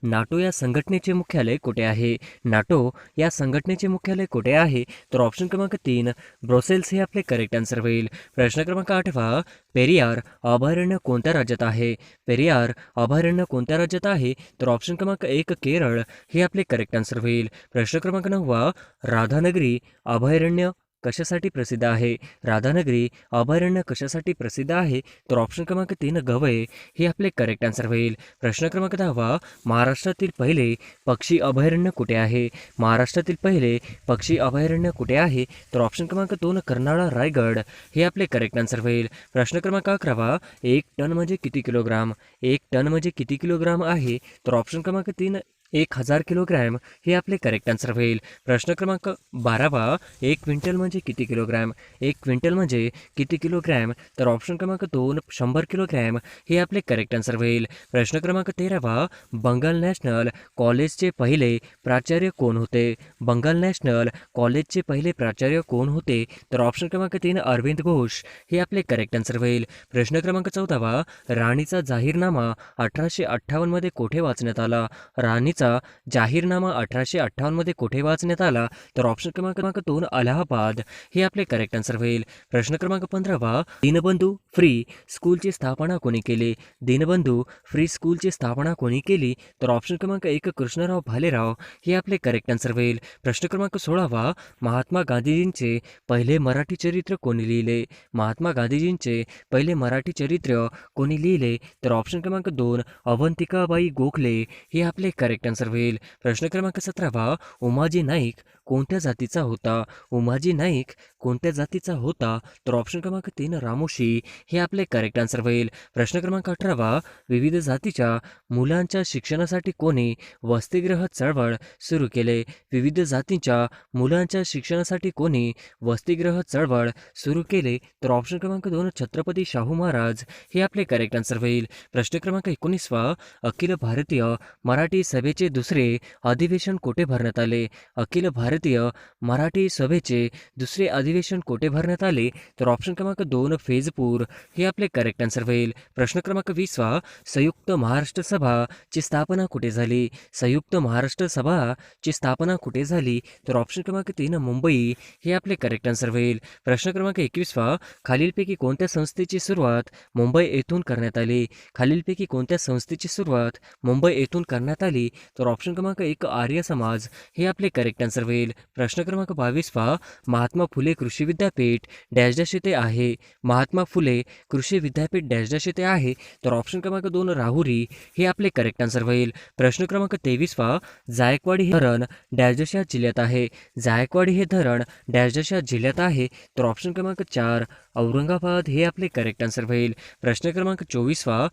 S1: नाटो या संघटनेचे मुख्यालय कुठे आहे? नाटो या संघटनेचे मुख्यालय कुठे आहे? तर ऑप्शन क्रमांक 3 ब्रुसेल्स हे आपले करेक्ट आन्सर होईल. प्रश्न क्रमांक 8 पेरियार अभयारण्य कोणत्या राज्यात आहे? पेरियार अभयारण्य कोणत्या राज्यात आहे? तर ऑप्शन क्रमांक 1 केरळ हे आपले करेक्ट आन्सर होईल. प्रश्न क्रमांक 9 राधानगरी अभयारण्य कशासाठी प्रसिद्ध आहे? राधानगरी अभयारण्य कशासाठी प्रसिद्ध आहे? तर ऑप्शन क्रमांक 3 गवय हे आपले करेक्ट आन्सर होईल. प्रश्न क्रमांक 10 महाराष्ट्रातील पहिले पक्षी अभयारण्य कुठे आहे? महाराष्ट्रातील पहिले पक्षी अभयारण्य कुठे आहे? तर ऑप्शन क्रमांक 2 कर्नाळा रायगड हे आपले करेक्ट आन्सर होईल. प्रश्न क्रमांक 11 1 टन म्हणजे किती किलोग्राम? 1 टन म्हणजे किती किलोग्राम आहे? तर ऑप्शन क्रमांक 3 1000 किलोग्रॅम हे आपले करेक्ट आन्सर होईल. प्रश्न क्रमांक 12 1 क्विंटल म्हणजे किती किलोग्रॅम? 1 क्विंटल म्हणजे किती किलोग्रॅम? तर ऑप्शन क्रमांक 2 100 किलोग्रॅम हे आपले करेक्ट आन्सर होईल. प्रश्न क्रमांक 13 बंगाल नॅशनल कॉलेजचे पहिले प्राचार्य कोण होते? बंगाल नॅशनल कॉलेजचे पहिले प्राचार्य कोण होते? तर ऑप्शन क्रमांक 3 अरविंद घोष हे आपले करेक्ट आन्सर होईल. प्रश्न क्रमांक 14 राणीचा जाहीरनामा 1858 मध्ये कोठे वाचण्यात आला? राणीचा जाहीरनामा 1858 मध्ये कोठे वाचण्यात आला? तर ऑप्शन क्रमांक 2 अलाहाबाद हे आपले करेक्ट आन्सर होईल. प्रश्न क्रमांक 15 दीनबंधू फ्री स्कूलची स्थापना कोणी केली? दीनबंधू फ्री स्कूलची स्थापना कोणी केली? तर ऑप्शन क्रमांक 1 कृष्णराव भालेराव हे आपले करेक्ट आन्सर होईल. प्रश्न क्रमांक 16 महात्मा गांधीजींचे पहिले मराठी चरित्र कोणी लिहिले? महात्मा गांधीजींचे पहिले मराठी चरित्र कोणी लिहिले? तर ऑप्शन क्रमांक 2 अवंतिकाबाई गोखले हे आपले करेक्ट आन्सर होईल. प्रश्न क्रमांक 17 उमाजी नाईक कोणत्या जातीचा होता? उमाजी नाईक कोणत्या जातीचा होता? तर ऑप्शन क्रमांक 3 रामोशी हे आपले करेक्ट आन्सर होईल. प्रश्न क्रमांक 18 विविध जातीच्या मुलांच्या शिक्षणासाठी कोणी वसतिगृह चळवळ सुरू केले? विविध जातीच्या मुलांच्या शिक्षणासाठी कोणी वसतिगृह चळवळ सुरू केले? तर ऑप्शन क्रमांक 2 छत्रपती शाहू महाराज हे आपले करेक्ट आन्सर होईल. प्रश्न क्रमांक 19 अखिल भारतीय मराठी सभेचे दुसरे अधिवेशन कोठे भरण्यात आले? अखिल भारतीय मराठी सभेचे दुसरे अधिवेशन कोठे भरण्यात आले? तर ऑप्शन क्रमांक 2 फैजपूर हे आपले करेक्ट आन्सर होईल. प्रश्न क्रमांक 20 संयुक्त महाराष्ट्र सभा ची स्थापना कुठे झाली? संयुक्त महाराष्ट्र सभा ची स्थापना कुठे झाली? तर ऑप्शन क्रमांक 3 मुंबई हे आपले करेक्ट आन्सर होईल. प्रश्न क्रमांक 21 खालीलपैकी कोणत्या संस्थेची सुरुवात मुंबई येथून करण्यात आली? खालीलपैकी कोणत्या संस्थेची सुरुवात मुंबई येथून करण्यात आली? तर ऑप्शन क्रमांक 1 आर्य समाज हे आपले करेक्ट आन्सर होईल. प्रश्न क्रमांक 22 महात्मा फुले कृषी विद्यापीठ डॅश डॅश येथे आहे? महात्मा फुले कृषी विद्यापीठ डॅश डॅश येथे आहे? तर ऑप्शन क्रमांक 2 राहुरी हे आपले करेक्ट आन्सर होईल. प्रश्न क्रमांक 23 जायकवाडी हे धरण डॅश डॅश या जिल्ह्यात आहे? जायकवाडी हे धरण डॅश डॅश या जिल्ह्यात आहे? तर ऑप्शन क्रमांक 4 औरंगाबाद हे आपले करेक्ट आन्सर होईल. प्रश्न क्रमांक 24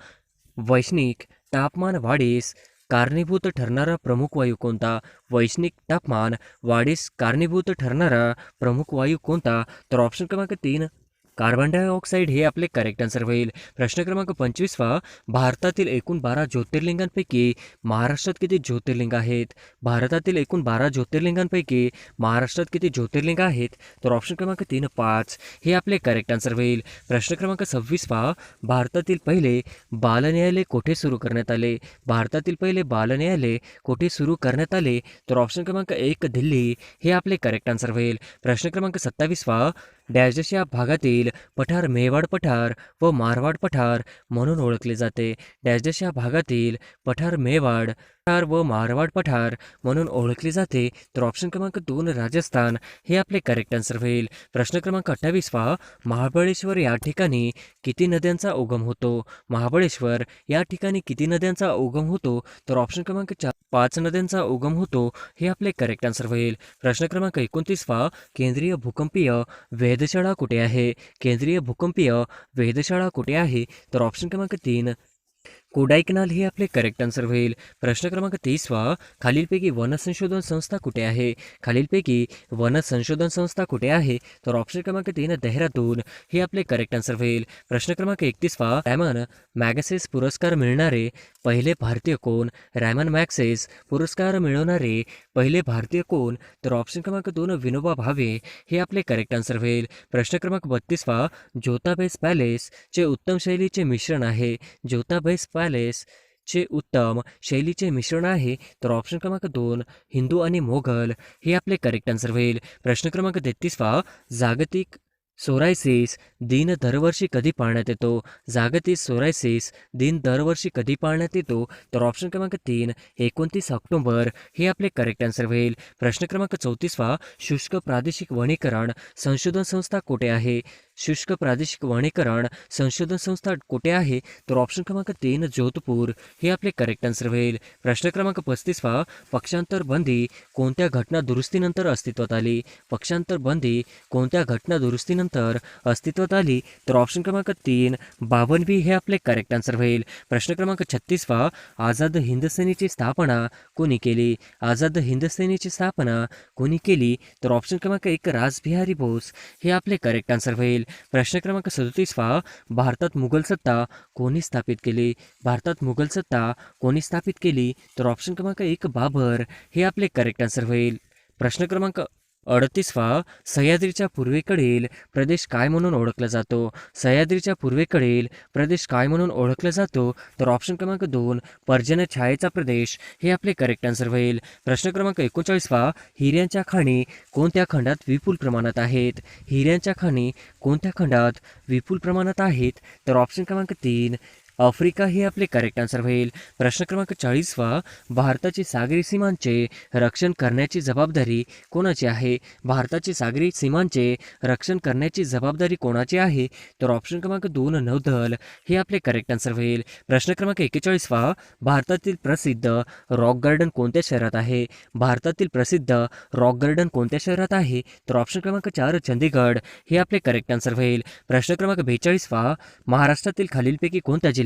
S1: वैश्विक तापमान वाढीस कारणीभूत ठरणारा प्रमुख वायू कोणता? वैश्विक तापमान वाढीस कारणीभूत ठरणारा प्रमुख वायू कोणता? तर ऑप्शन क्रमांक 3 कार्बन डायऑक्साईड हे आपले करेक्ट आन्सर होईल. प्रश्न क्रमांक 25 भारतातील एकूण 12 ज्योतिर्लिंगांपैकी महाराष्ट्रात किती ज्योतिर्लिंग आहेत? भारतातील एकूण 12 ज्योतिर्लिंगांपैकी महाराष्ट्रात किती ज्योतिर्लिंग आहेत? तर ऑप्शन क्रमांक 3 5 हे आपले करेक्ट आन्सर होईल. प्रश्न क्रमांक 26 भारतातील पहिले बाल न्यायालय कोठे सुरू करण्यात आले? भारतातील पहिले बाल न्यायालय कोठे सुरू करण्यात आले? तर ऑप्शन क्रमांक 1 दिल्ली हे आपले करेक्ट आन्सर होईल. प्रश्न क्रमांक 27 डॅश डॅश या भागातील पठार मेवाड पठार व मारवाड पठार म्हणून ओळखले जाते? डॅश डॅश या भागातील पठार मेवाड पठार व मारवाड पठार म्हणून ओळखले जाते? तर ऑप्शन क्रमांक 2 राजस्थान हे आपले करेक्ट आन्सर होईल. प्रश्न क्रमांक 28 महाबळेश्वर या ठिकाणी किती नद्यांचा उगम होतो? महाबळेश्वर या ठिकाणी किती नद्यांचा उगम होतो? तर ऑप्शन क्रमांक 4 5 नद्यांचा उगम होतो हे आपले करेक्ट आन्सर होईल. प्रश्न क्रमांक 29 केंद्रीय भूकंपीय वेधशाळा कुठे आहे? केंद्रीय भूकंपीय वेधशाळा कुठे आहे? तर ऑप्शन क्रमांक 3 कोडाईकनाल हे आपले करेक्ट आन्सर होईल. प्रश्न क्रमांक 30वा, खालीलपैकी वन संशोधन संस्था कुठे आहे? खालीलपैकी वन संशोधन संस्था कुठे आहे? तर ऑप्शन क्रमांक 3 देहरादून हे आपले करेक्ट आन्सर होईल. प्रश्न क्रमांक 31वा, रॅमन मॅगसेस पुरस्कार मिळणारे पहिले भारतीय कोण? रॅमन मॅगसेस पुरस्कार मिळवणारे पहिले भारतीय कोण? तर ऑप्शन क्रमांक 2 विनोबा भावे हे आपले करेक्ट आन्सर होईल. प्रश्न क्रमांक 32वा, ज्योताबेस पॅलेस चे उत्तम शैलीचे मिश्रण आहे. ज्योताबेस पॅलेस चे उत्तम शैलीचे मिश्रण आहे. तर ऑप्शन क्रमांक 2 हिंदू आणि मोगल हे आपले करेक्ट आन्सर होईल. प्रश्न क्रमांक 33वा, जागतिक सोरायसिस दिन दरवर्षी कधी पाळण्यात येतो? जागतिक सोरायसिस दिन दरवर्षी कधी पाळण्यात येतो? तर ऑप्शन क्रमांक 3 29 ऑक्टोबर हे आपले करेक्ट आन्सर होईल. प्रश्न क्रमांक 34वा, शुष्क प्रादेशिक वनीकरण संशोधन संस्था कुठे आहे? शुष्क प्रादेशिक वनीकरण संशोधन संस्था कुठे आहे? तर ऑप्शन क्रमांक 3 जोधपूर हे आपले करेक्ट आन्सर होईल. प्रश्न क्रमांक 35वा, पक्षांतर बंदी कोणत्या घटना दुरुस्तीनंतर अस्तित्वात आली? पक्षांतर बंदी कोणत्या घटना दुरुस्तीनंतर अस्तित्वात आली? तर ऑप्शन क्रमांक 3 52 हे आपले करेक्ट आन्सर होईल. प्रश्न क्रमांक 36वा, आझाद हिंद सेनेची स्थापना कोणी केली? आझाद हिंद सेनेची स्थापना कोणी केली? तर ऑप्शन क्रमांक 1 रासबिहारी बोस हे आपले करेक्ट आन्सर होईल. प्रश्न क्रमांक 37वा, भारतात मुघल सत्ता कोणी स्थापित केली? भारतात मुघल सत्ता कोणी स्थापित केली? तर ऑप्शन क्रमांक 1 बाबर हे आपले करेक्ट आन्सर होईल. प्रश्न क्रमांक 38वा, सह्याद्रीच्या पूर्वेकडील प्रदेश काय म्हणून ओळखला जातो? सह्याद्रीच्या पूर्वेकडील प्रदेश काय म्हणून ओळखला जातो? तर ऑप्शन क्रमांक 2 पर्जन्य छायेचा प्रदेश हे आपले करेक्ट आन्सर होईल. प्रश्न क्रमांक 39वा, हिऱ्यांच्या खाणी कोणत्या खंडात विपुल प्रमाणात आहेत? हिऱ्यांच्या खाणी कोणत्या खंडात विपुल प्रमाणात आहेत? तर ऑप्शन क्रमांक 3 आफ्रिका हे आपले करेक्ट आन्सर होईल. प्रश्न क्रमांक 40वा, भारताची सागरी सीमांचे रक्षण करण्याची जबाबदारी कोणाची आहे? भारताची सागरी सीमांचे रक्षण करण्याची जबाबदारी कोणाची आहे? तर ऑप्शन क्रमांक 2 नौदल हे आपले करेक्ट आन्सर होईल. प्रश्न क्रमांक 41वा, भारतातील प्रसिद्ध रॉक गार्डन कोणत्या शहरात आहे? भारतातील प्रसिद्ध रॉक गार्डन कोणत्या शहरात आहे? तर ऑप्शन क्रमांक 4 चंदीगड हे आपले करेक्ट आन्सर होईल. प्रश्न क्रमांक 42वा, महाराष्ट्रातील खालीलपैकी कोणत्या जिल्ह्यात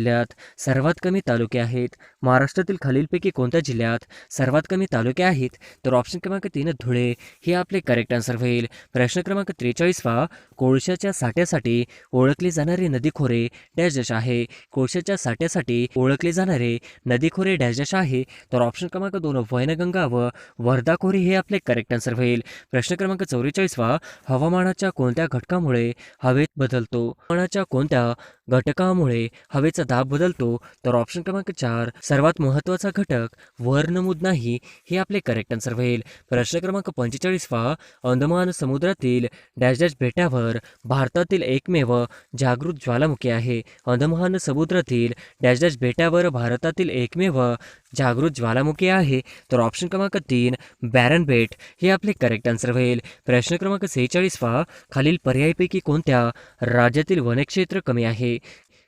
S1: सर्वात कमी तालुके आहेत? महाराष्ट्रातील खालीलपैकी कोणत्या जिल्ह्यात सर्वात कमी तालुके आहेत? तर ऑप्शन क्रमांक 3 धुळे हे आपले करेक्ट आन्सर होईल. प्रश्न क्रमांक 43वा, कोळशाच्या साठ्यासाठी ओळखले जाणारे नदीखोरे डॅश डॅश आहे? कोळशाच्या साठ्यासाठी ओळखले जाणारे नदीखोरे डॅश डॅश आहे? तर ऑप्शन क्रमांक 2 वैनगंगा व वर्धा खोरे हे आपले करेक्ट आन्सर होईल. प्रश्न क्रमांक 44वा, हवामानाच्या कोणत्या घटकामुळे हवेत बदलतो? हवामानाच्या कोणत्या घटकामुळे हवेचा दाब बदलतो? तर ऑप्शन क्रमांक 4 सर्वात महत्त्वाचा घटक वर नमूद नाही हे आपले करेक्ट आन्सर होईल. प्रश्न क्रमांक 45वा, अंदमान समुद्रातील डॅश डॅश बेटावर भारतातील एकमेव जागृत ज्वालामुखी आहे? अंदमान समुद्रातील डॅश डॅश बेटावर भारतातील एकमेव जागृत ज्वालामुखी आहे? तर ऑप्शन क्रमांक 3 बॅरन बेट हे आपले करेक्ट आन्सर होईल. प्रश्न क्रमांक 46वा, खालील पर्यायपैकी कोणत्या राज्यातील वनक्षेत्र कमी आहे?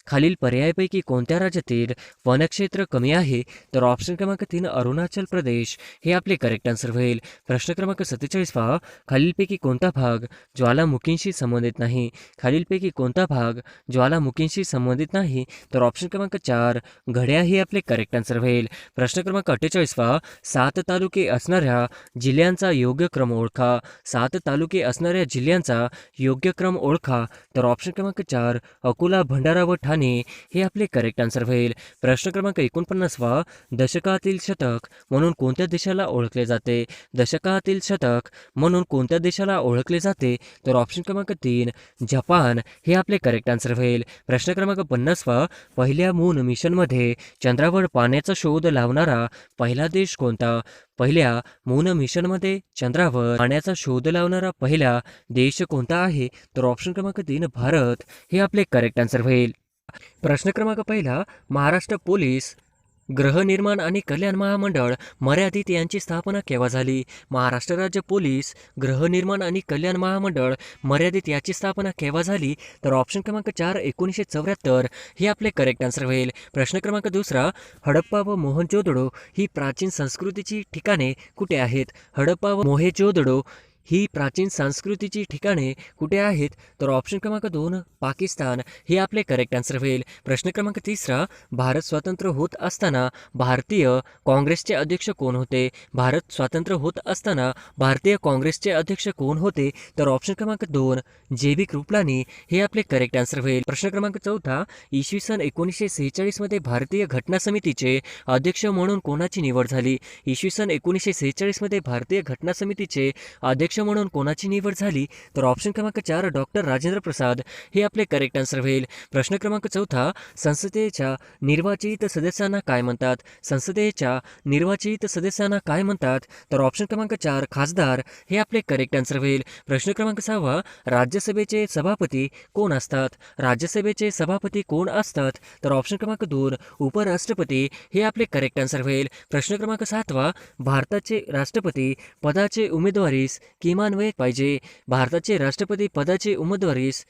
S1: खालील पर्यायापैकी कोणत्या राज्यातील वनक्षेत्र कमी आहे? तर ऑप्शन क्रमांक 3 अरुणाचल प्रदेश हे आपले करेक्ट आन्सर होईल. प्रश्न क्रमांक 47वा, खालीलपैकी कोणता भाग ज्वालामुखींशी संबंधित नाही? खालीलपैकी कोणता भाग ज्वालामुखींशी संबंधित नाही? तर ऑप्शन क्रमांक 4 घड्या हे आपले करेक्ट आन्सर होईल. प्रश्न क्रमांक 48वा, 7 तालुके असणाऱ्या जिल्ह्यांचा योग्य क्रम ओळखा. 7 तालुके असणाऱ्या जिल्ह्यांचा योग्य क्रम ओळखा. तर ऑप्शन क्रमांक 4 अकोला, भंडारा व ठाणे हे आपले करेक्ट आन्सर होईल. प्रश्न क्रमांक 49वा, दशकातील शतक म्हणून कोणत्या देशाला ओळखले जाते? दशकातील शतक म्हणून कोणत्या देशाला ओळखले जाते? तर ऑप्शन क्रमांक 3 जपान हे आपले करेक्ट आन्सर होईल. प्रश्न क्रमांक 50वा, पहिल्या मून मिशनमध्ये चंद्रावर पाण्याचा शोध लावणारा पहिला देश कोणता? पहिल्या मून मिशनमध्ये चंद्रावर पाण्याचा शोध लावणारा पहिला देश कोणता आहे? तर ऑप्शन क्रमांक 3 भारत हे आपले करेक्ट आन्सर होईल. प्रश्न क्रमांक 1, महाराष्ट्र पोलीस गृहनिर्माण आणि कल्याण महामंडळ मर्यादित यांची स्थापना केव्हा झाली? महाराष्ट्र राज्य पोलीस गृहनिर्माण आणि कल्याण महामंडळ मर्यादित याची स्थापना केव्हा झाली? तर ऑप्शन क्रमांक 4 1974 हे आपले करेक्ट आन्सर होईल. प्रश्न क्रमांक 2, हडप्पा व मोहनजोदडो ही प्राचीन संस्कृतीची ठिकाणे कुठे आहेत? हडप्पा व मोहेंजोदडो ही प्राचीन संस्कृतीची ठिकाणे कुठे आहेत? तर ऑप्शन क्रमांक 2 पाकिस्तान हे आपले करेक्ट आन्सर होईल. प्रश्न क्रमांक 3 भारत स्वतंत्र होत असताना भारतीय काँग्रेसचे अध्यक्ष कोण होते? भारत स्वतंत्र होत असताना भारतीय काँग्रेसचे अध्यक्ष कोण होते? तर ऑप्शन क्रमांक 2 जे.बी. कृपलानी हे आपले करेक्ट आन्सर होईल. प्रश्न क्रमांक 4 इसवी सन 1946 मध्ये भारतीय घटना समितीचे अध्यक्ष म्हणून कोणाची निवड झाली? इसवी सन 1946 मध्ये भारतीय घटना समितीचे अध्यक्ष म्हणून कोणाची निवड झाली? तर ऑप्शन क्रमांक 4 डॉक्टर राजेंद्र प्रसाद हे आपले करेक्ट आन्सर होईल. प्रश्न क्रमांक 4 संसदेच्या निर्वाचित सदस्यांना काय म्हणतात? संसदेच्या निर्वाचित सदस्यांना काय म्हणतात? तर ऑप्शन क्रमांक 4 खासदार हे आपले करेक्ट आन्सर होईल. प्रश्न क्रमांक 6 राज्यसभेचे सभापती कोण असतात? राज्यसभेचे सभापती कोण असतात? तर ऑप्शन क्रमांक 2 उपराष्ट्रपती हे आपले करेक्ट आन्सर होईल. प्रश्न क्रमांक 7 भारताचे राष्ट्रपती पदाचे उमेदवारीस किमान वय पाहिजे. भारताचे राष्ट्रपती पदाचे उमेदवारीस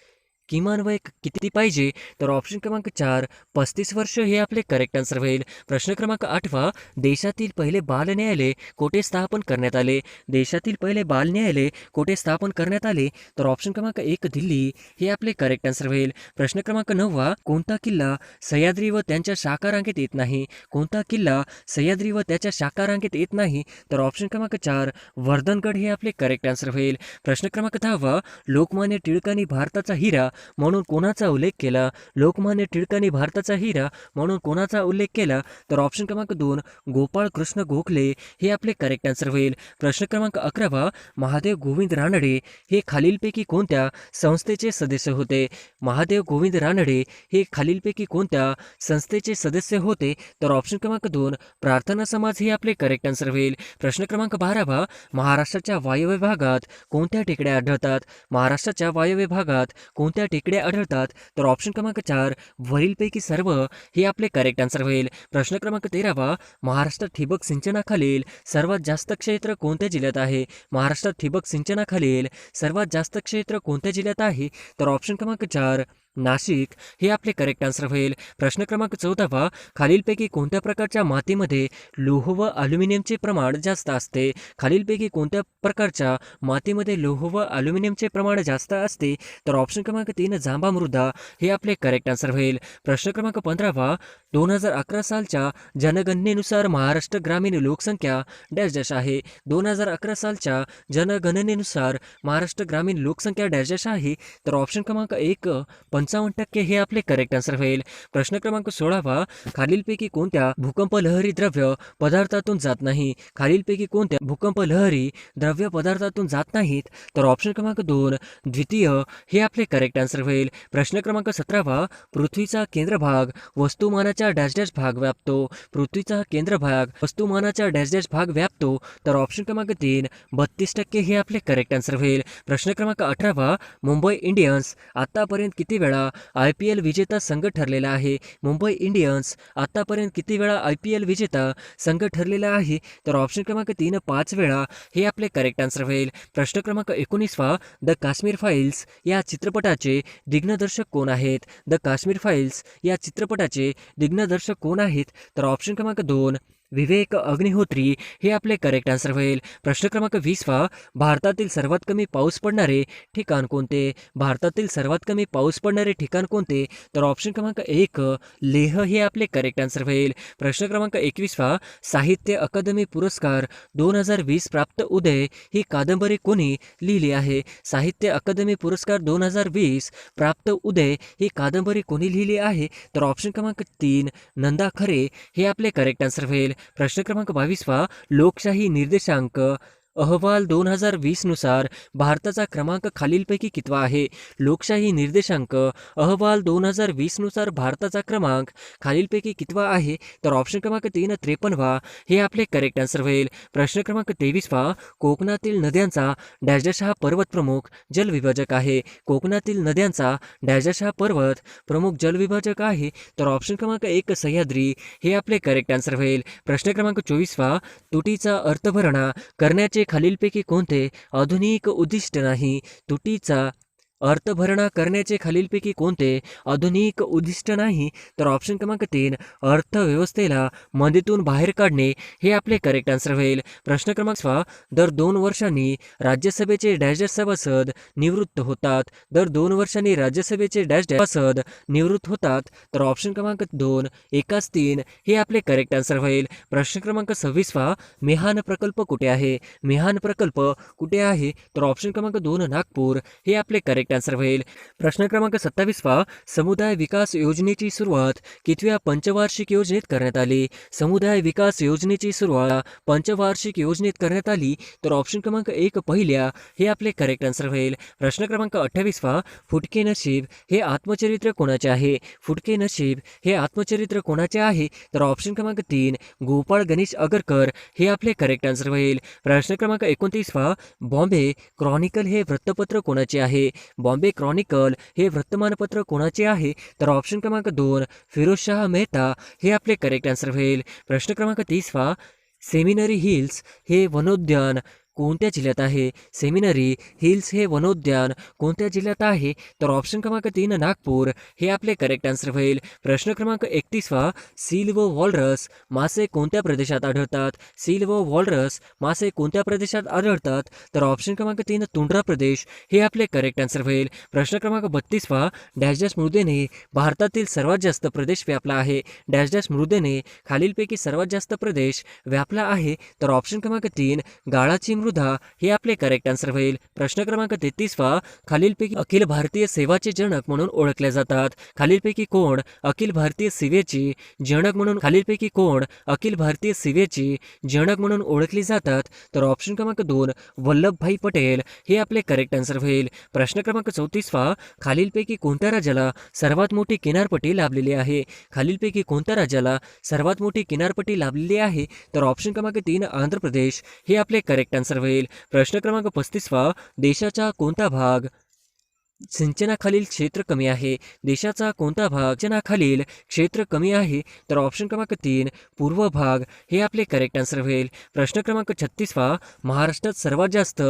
S1: किमान वय किती पाहिजे? तर ऑप्शन क्रमांक 4 35 वर्ष हे आपले करेक्ट आन्सर होईल. प्रश्न क्रमांक 8 देशातील पहिले बाल न्यायालय कोठे स्थापन करण्यात आले? देशातील पहिले बाल न्यायालय कोठे स्थापन करण्यात आले? तर ऑप्शन क्रमांक 1 दिल्ली हे आपले करेक्ट आन्सर होईल. प्रश्न क्रमांक 9 कोणता किल्ला सह्याद्री व त्यांच्या शाखा रांगेत येत नाही? कोणता किल्ला सह्याद्री व त्याच्या शाखा रांगेत येत नाही? तर ऑप्शन क्रमांक 4 वर्धनगड हे आपले करेक्ट आन्सर होईल. प्रश्न क्रमांक 10 लोकमान्य टिळकांनी भारताचा हिरा म्हणून कोणाचा उल्लेख केला? लोकमान्य टिळकांनी भारताचा हिरा म्हणून कोणाचा उल्लेख केला? तर ऑप्शन क्रमांक 2 गोपाळ कृष्ण गोखले हे आपले करेक्ट आन्सर होईल. प्रश्न क्रमांक 11 महादेव गोविंद रानडे हे खालीलपैकी कोणत्या संस्थेचे सदस्य होते? महादेव गोविंद रानडे हे खालीलपैकी कोणत्या संस्थेचे सदस्य होते? तर ऑप्शन क्रमांक 2 प्रार्थना समाज हे आपले करेक्ट आन्सर होईल. प्रश्न क्रमांक 12 महाराष्ट्राच्या वायव्य भागात कोणत्या टेकड्या आढळतात? महाराष्ट्राच्या वायव्य भागात कोणत्या टेकड्या आढळतात? तर ऑप्शन क्रमांक 4 वरीलपैकी सर्व हे आपले करेक्ट आन्सर होईल. प्रश्न क्रमांक 13 महाराष्ट्रात ठिबक सिंचनाखालील सर्वात जास्त क्षेत्र कोणत्या जिल्ह्यात आहे? महाराष्ट्रात ठिबक सिंचनाखालील सर्वात जास्त क्षेत्र कोणत्या जिल्ह्यात आहे? तर ऑप्शन क्रमांक 4 नाशिक हे आपले करेक्ट आन्सर होईल. प्रश्न क्रमांक 14 खालीलपैकी कोणत्या प्रकारच्या मातीमध्ये लोह व अल्युमिनियमचे प्रमाण जास्त असते? खालीलपैकी कोणत्या प्रकारच्या मातीमध्ये लोह व अल्युमिनियमचे प्रमाण जास्त असते? तर ऑप्शन क्रमांक 3 जांभा मृदा हे आपले करेक्ट आन्सर होईल. प्रश्न क्रमांक 15 2011 सालच्या जनगणनेनुसार महाराष्ट्र ग्रामीण लोकसंख्या डॅश डॅश आहे. 2011 सालच्या जनगणनेनुसार महाराष्ट्र ग्रामीण लोकसंख्या डॅश डॅश आहे. तर ऑप्शन क्रमांक 1 55% हे आपले करेक्ट आन्सर होईल. प्रश्न क्रमांक 16 खालीलपैकी कोणत्या भूकंप लहरी द्रव्य पदार्थातून जात नाही? खालीलपैकी कोणत्या भूकंप लहरी द्रव्य पदार्थातून जात नाहीत? तर ऑप्शन क्रमांक 2 द्वितीय हे आपले करेक्ट आन्सर होईल. प्रश्न क्रमांक 17 पृथ्वीचा केंद्रभाग वस्तुमानाच्या डॅश डॅश भाग व्यापतो. पृथ्वीचा केंद्रभाग वस्तुमानाच्या डॅश डॅश भाग व्यापतो. तर ऑप्शन क्रमांक 3 32% हे आपले करेक्ट आन्सर होईल. प्रश्न क्रमांक 18 मुंबई इंडियन्स आतापर्यंत किती वेळा IPL विजेता संघ ठरलेला आहे? मुंबई इंडियन्स आतापर्यंत किती वेळा IPL विजेता संघ ठरलेला आहे? तर ऑप्शन क्रमांक 3 5 वेळा हे आपले करेक्ट आन्सर होईल. प्रश्न क्रमांक 19 द काश्मीर फाईल्स या चित्रपटाचे दिग्दर्शक कोण आहेत? द काश्मीर फाईल्स या चित्रपटाचे दिग्दर्शक कोण आहेत? तर ऑप्शन क्रमांक 2 विवेक अग्निहोत्री हे आपले करेक्ट आन्सर होईल. प्रश्न क्रमांक 20 भारतातील सर्वात कमी पाऊस पडणारे ठिकाण कोणते? भारतातील सर्वात कमी पाऊस पडणारे ठिकाण कोणते? तर ऑप्शन क्रमांक 1 लेह हे आपले करेक्ट आन्सर होईल. प्रश्न क्रमांक 21 साहित्य अकादमी पुरस्कार 2020 प्राप्त उदय ही कादंबरी कोणी लिहिली आहे? साहित्य अकादमी पुरस्कार 2020 प्राप्त उदय ही कादंबरी कोणी लिहिली आहे? तर ऑप्शन क्रमांक 3 नंदा खरे हे आपले करेक्ट आन्सर होईल. प्रश्न क्रमांक 22 लोकशाही निर्देशांक अहवाल 2020 नुसार भारताचा क्रमांक खालीलपैकी कितवा आहे? लोकशाही निर्देशांक अहवाल 2020 नुसार भारताचा क्रमांक खालीलपैकी कितवा आहे? तर ऑप्शन क्रमांक 3 53 हे आपले करेक्ट आन्सर होईल. प्रश्न क्रमांक 23 कोकणातील नद्यांचा डॅश डॅश हा पर्वत प्रमुख जलविभाजक आहे. कोकणातील नद्यांचा डॅश डॅश हा पर्वत प्रमुख जलविभाजक आहे. तर ऑप्शन क्रमांक 1 सह्याद्री हे आपले करेक्ट आन्सर होईल. प्रश्न क्रमांक 24 तुटीचा अर्थभरणा करण्याचे खालीलपैकी कोणते आधुनिक उद्दिष्ट नाही? तुटीचा अर्थभरणा करण्याचे खालीलपैकी कोणते आधुनिक उद्दिष्ट नाही? तर ऑप्शन क्रमांक 3 अर्थव्यवस्थेला मंदीतून बाहेर काढणे हे आपले करेक्ट आन्सर होईल. प्रश्न क्रमांक 6 दर 2 वर्षांनी राज्यसभेचे डॅश डॅश सभासद निवृत्त होतात. दर 2 वर्षांनी राज्यसभेचे डॅश डॅश सभासद निवृत्त होतात. तर ऑप्शन क्रमांक 2 एकाच 3 हे आपले करेक्ट आन्सर होईल. प्रश्न क्रमांक 26 मिहान प्रकल्प कुठे आहे? मिहान प्रकल्प कुठे आहे? तर ऑप्शन क्रमांक 2 नागपूर हे आपले करेक्ट आन्सर होईल. प्रश्न क्रमांक 27 समुदाय विकास योजनेची सुरुवात कितव्या पंचवार्षिक योजनेत करण्यात आली? समुदाय विकास योजनेची सुरुवात पंचवार्षिक योजनेत करण्यात आली. तर ऑप्शन क्रमांक 1 पहिल्या हे आपले करेक्ट आन्सर होईल. प्रश्न क्रमांक 28 फुटके नशीब हे आत्मचरित्र कोणाचे आहे? फुटके नशीब हे आत्मचरित्र कोणाचे आहे? तर ऑप्शन क्रमांक 3 गोपाळ गणेश आगरकर हे आपले करेक्ट आन्सर होईल. प्रश्न क्रमांक 29 बॉम्बे क्रॉनिकल हे वृत्तपत्र कोणाचे आहे? बॉम्बे क्रॉनिकल हे वर्तमानपत्र कोणाचे आहे? तर ऑप्शन क्रमांक 2 फिरोजशाह मेहता हे आपले करेक्ट आन्सर होईल. प्रश्न क्रमांक 30 सेमिनरी हिल्स हे वनोद्यान कोणत्या जिल्ह्यात आहे? सेमिनरी हिल्स हे वनोद्यान कोणत्या जिल्ह्यात आहे? तर ऑप्शन क्रमांक 3 नागपूर हे आपले करेक्ट आन्सर होईल. प्रश्न क्रमांक 31 सील व वॉलरस मासे कोणत्या प्रदेशात आढळतात? सील व वॉलरस मासे कोणत्या प्रदेशात आढळतात? तर ऑप्शन क्रमांक 3 तुंड्रा प्रदेश हे आपले करेक्ट आन्सर होईल. प्रश्न क्रमांक 32 डॅश डॅश मृदेने भारतातील सर्वात जास्त प्रदेश व्यापला आहे? डॅश डॅश मृदेने खालीलपैकी सर्वात जास्त प्रदेश व्यापला आहे? तर ऑप्शन क्रमांक 3 गाळाची मृदा हे आपले करेक्ट आन्सर होईल. प्रश्न क्रमांक 33 खालीलपैकी अखिल भारतीय सेवाचे जनक म्हणून ओळखले जातात? खालीलपैकी कोण अखिल भारतीय सेवेची जनक म्हणून खालीलपैकी कोण अखिल भारतीय सेवेची जनक म्हणून ओळखली जातात? तर ऑप्शन क्रमांक 2 वल्लभभाई पटेल हे आपले करेक्ट आन्सर होईल. प्रश्न क्रमांक 34 खालीलपैकी कोणत्या राज्याला सर्वात मोठी किनारपट्टी लाभलेली आहे? खालीलपैकी कोणत्या राज्याला सर्वात मोठी किनारपट्टी लाभलेली आहे? तर ऑप्शन क्रमांक 3 आंध्र प्रदेश हे आपले करेक्ट आन्सर होईल. प्रश्न क्रमांक 35 देशाचा कोणता भाग सिंचनाखालील क्षेत्र कमी आहे? देशाचा कोणता भाग सिंचनाखालील क्षेत्र कमी आहे? तर ऑप्शन क्रमांक 3 पूर्व भाग हे आपले करेक्ट आन्सर होईल. प्रश्न क्रमांक 36 महाराष्ट्रात सर्वात जास्त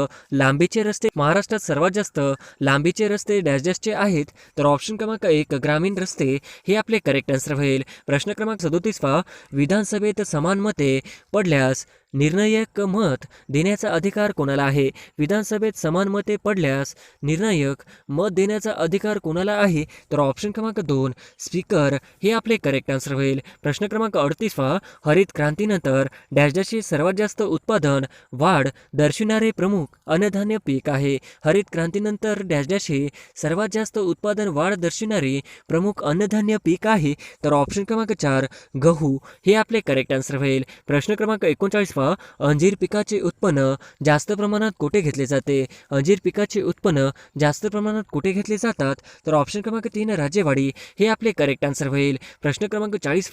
S1: लांबीचे रस्ते डॅश डॅशचे आहेत? तर ऑप्शन क्रमांक 1 ग्रामीण रस्ते हे आपले करेक्ट आन्सर होईल. प्रश्न क्रमांक 37 विधानसभेत समान मते पडल्यास निर्णायक मत देण्याचा अधिकार कोणाला आहे? विधानसभेत समान मते पडल्यास निर्णायक मत देण्याचा अधिकार कोणाला आहे? तर ऑप्शन क्रमांक 2 स्पीकर हे आपले करेक्ट आन्सर होईल. प्रश्न क्रमांक 38 हरित क्रांतीनंतर डॅश डॅशचे सर्वात जास्त उत्पादन वाढ दर्शविणारे प्रमुख अन्नधान्य पीक आहे? हरित क्रांतीनंतर डॅश डॅश हे सर्वात जास्त उत्पादन वाढ दर्शविणारे प्रमुख अन्नधान्य पीक आहे? तर ऑप्शन क्रमांक 4 गहू हे आपले करेक्ट आन्सर होईल. प्रश्न क्रमांक 39 अंजीर पिकाचे उत्पन्न जास्त प्रमाणात कुठे घेतले जाते? अंजीर पिकाचे उत्पन्न जास्त प्रमाणात कुठे घेतले जातात? तर ऑप्शन क्रमांक 3 राज्यवाडी हे आपले करेक्ट आन्सर होईल. प्रश्न क्रमांक 40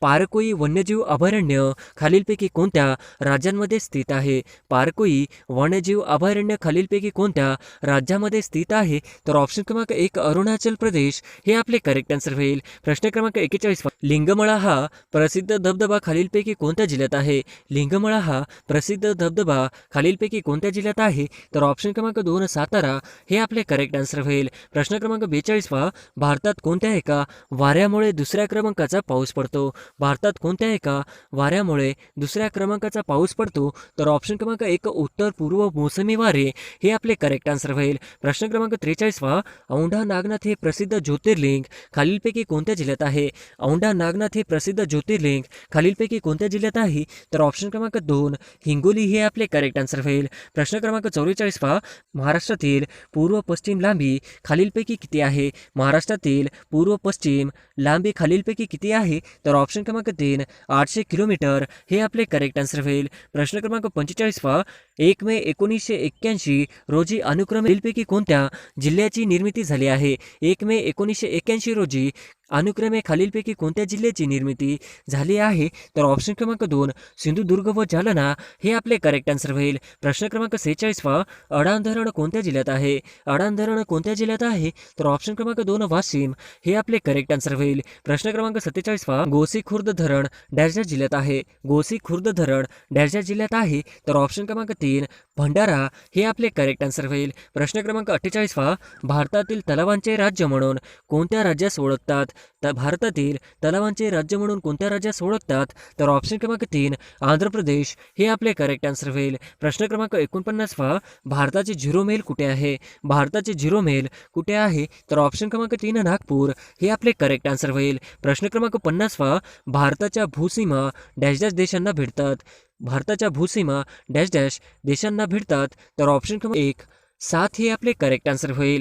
S1: पारकोई वन्यजीव अभयारण्य खालीलपैकी कोणत्या राज्यांमध्ये स्थित आहे? पारकोई वन्यजीव अभयारण्य खालीलपैकी कोणत्या राज्यामध्ये स्थित आहे? तर ऑप्शन क्रमांक 1 अरुणाचल प्रदेश हे आपले करेक्ट आन्सर होईल. प्रश्न क्रमांक 41 लिंगमळा हा प्रसिद्ध धबधबा खालीलपैकी कोणत्या जिल्ह्यात आहे? लिंगमळा हा प्रसिद्ध धबधबा खालीलपैकी कोणत्या जिल्ह्यात आहे? तर ऑप्शन क्रमांक 2 सातारा हे आपले करेक्ट आन्सर होईल. प्रश्न क्रमांक 42 भारतात कोणत्या एका वाऱ्यामुळे दुसऱ्या क्रमांकाचा पाऊस पडतो? भारतात कोणत्या एका वाऱ्यामुळे दुसऱ्या क्रमांकाचा पाऊस पडतो? तर ऑप्शन क्रमांक 1 उत्तर पूर्व मोसमी वारे हे आपले करेक्ट आन्सर होईल. प्रश्न क्रमांक 43 औंढा नागनाथ हे प्रसिद्ध ज्योतिर्लिंग खालीलपैकी कोणत्या जिल्ह्यात आहे? औंढा नागनाथ हे प्रसिद्ध ज्योतिर्लिंग खालीलपैकी कोणत्या जिल्ह्यात आहे? तर ऑप्शन क्रमांक 2 हिंगोली हे आपले करेक्ट आन्सर होईल. प्रश्न क्रमांक 44 महाराष्ट्रातील पूर्व पश्चिम लांबी खालीलपैकी किती आहे? महाराष्ट्रातील पूर्व पश्चिम लांबी खालीलपैकी किती आहे? तर ऑप्शन क्रमांक 3 800 किलोमीटर हे आपले करेक्ट आन्सर होईल. प्रश्न क्रमांक 45 1 मे 1981 रोजी अनुक्रमे खालीलपैकी कोणत्या जिल्ह्याची निर्मिती झाली आहे? 1 मे 1981 रोजी अनुक्रमे खालीलपैकी कोणत्या जिल्ह्याची निर्मिती झाली आहे? तर ऑप्शन क्रमांक 2 सिंधुदुर्ग व जालना हे आपले करेक्ट आन्सर होईल. प्रश्न क्रमांक 46 अडाण धरण कोणत्या जिल्ह्यात आहे? अडाण धरण कोणत्या जिल्ह्यात आहे? तर ऑप्शन क्रमांक 2 वाशिम हे आपले करेक्ट आन्सर होईल. प्रश्न क्रमांक 47 गोसी खुर्द धरण डॅश जिल्ह्यात आहे? गोसी खुर्द धरण डॅश जिल्ह्यात आहे? तर ऑप्शन क्रमांक 3 3 भंडारा हे आपले करेक्ट आन्सर होईल. प्रश्न क्रमांक 48वा, भारतातील तलावांचे राज्य म्हणून कोणत्या राज्यास ओळखतात? तर भारतातील तलावांचे राज्य म्हणून कोणत्या राज्यास ओळखतात? तर ऑप्शन क्रमांक 3 आंध्र प्रदेश हे आपले करेक्ट आन्सर होईल. प्रश्न क्रमांक 49वा, भारताचे झिरो मेल कुठे आहे? भारताचे झिरो मेल कुठे आहे? तर ऑप्शन क्रमांक 3 नागपूर हे आपले करेक्ट आन्सर होईल. प्रश्न क्रमांक 50वा, भारताच्या भूसीमा डॅश डॅश देशांना भिडतात. भारताच्या भूसीमा डॅश डॅश देशांना भिडतात. तर ऑप्शन क्रमांक 1 7 हे आपले करेक्ट आन्सर होईल.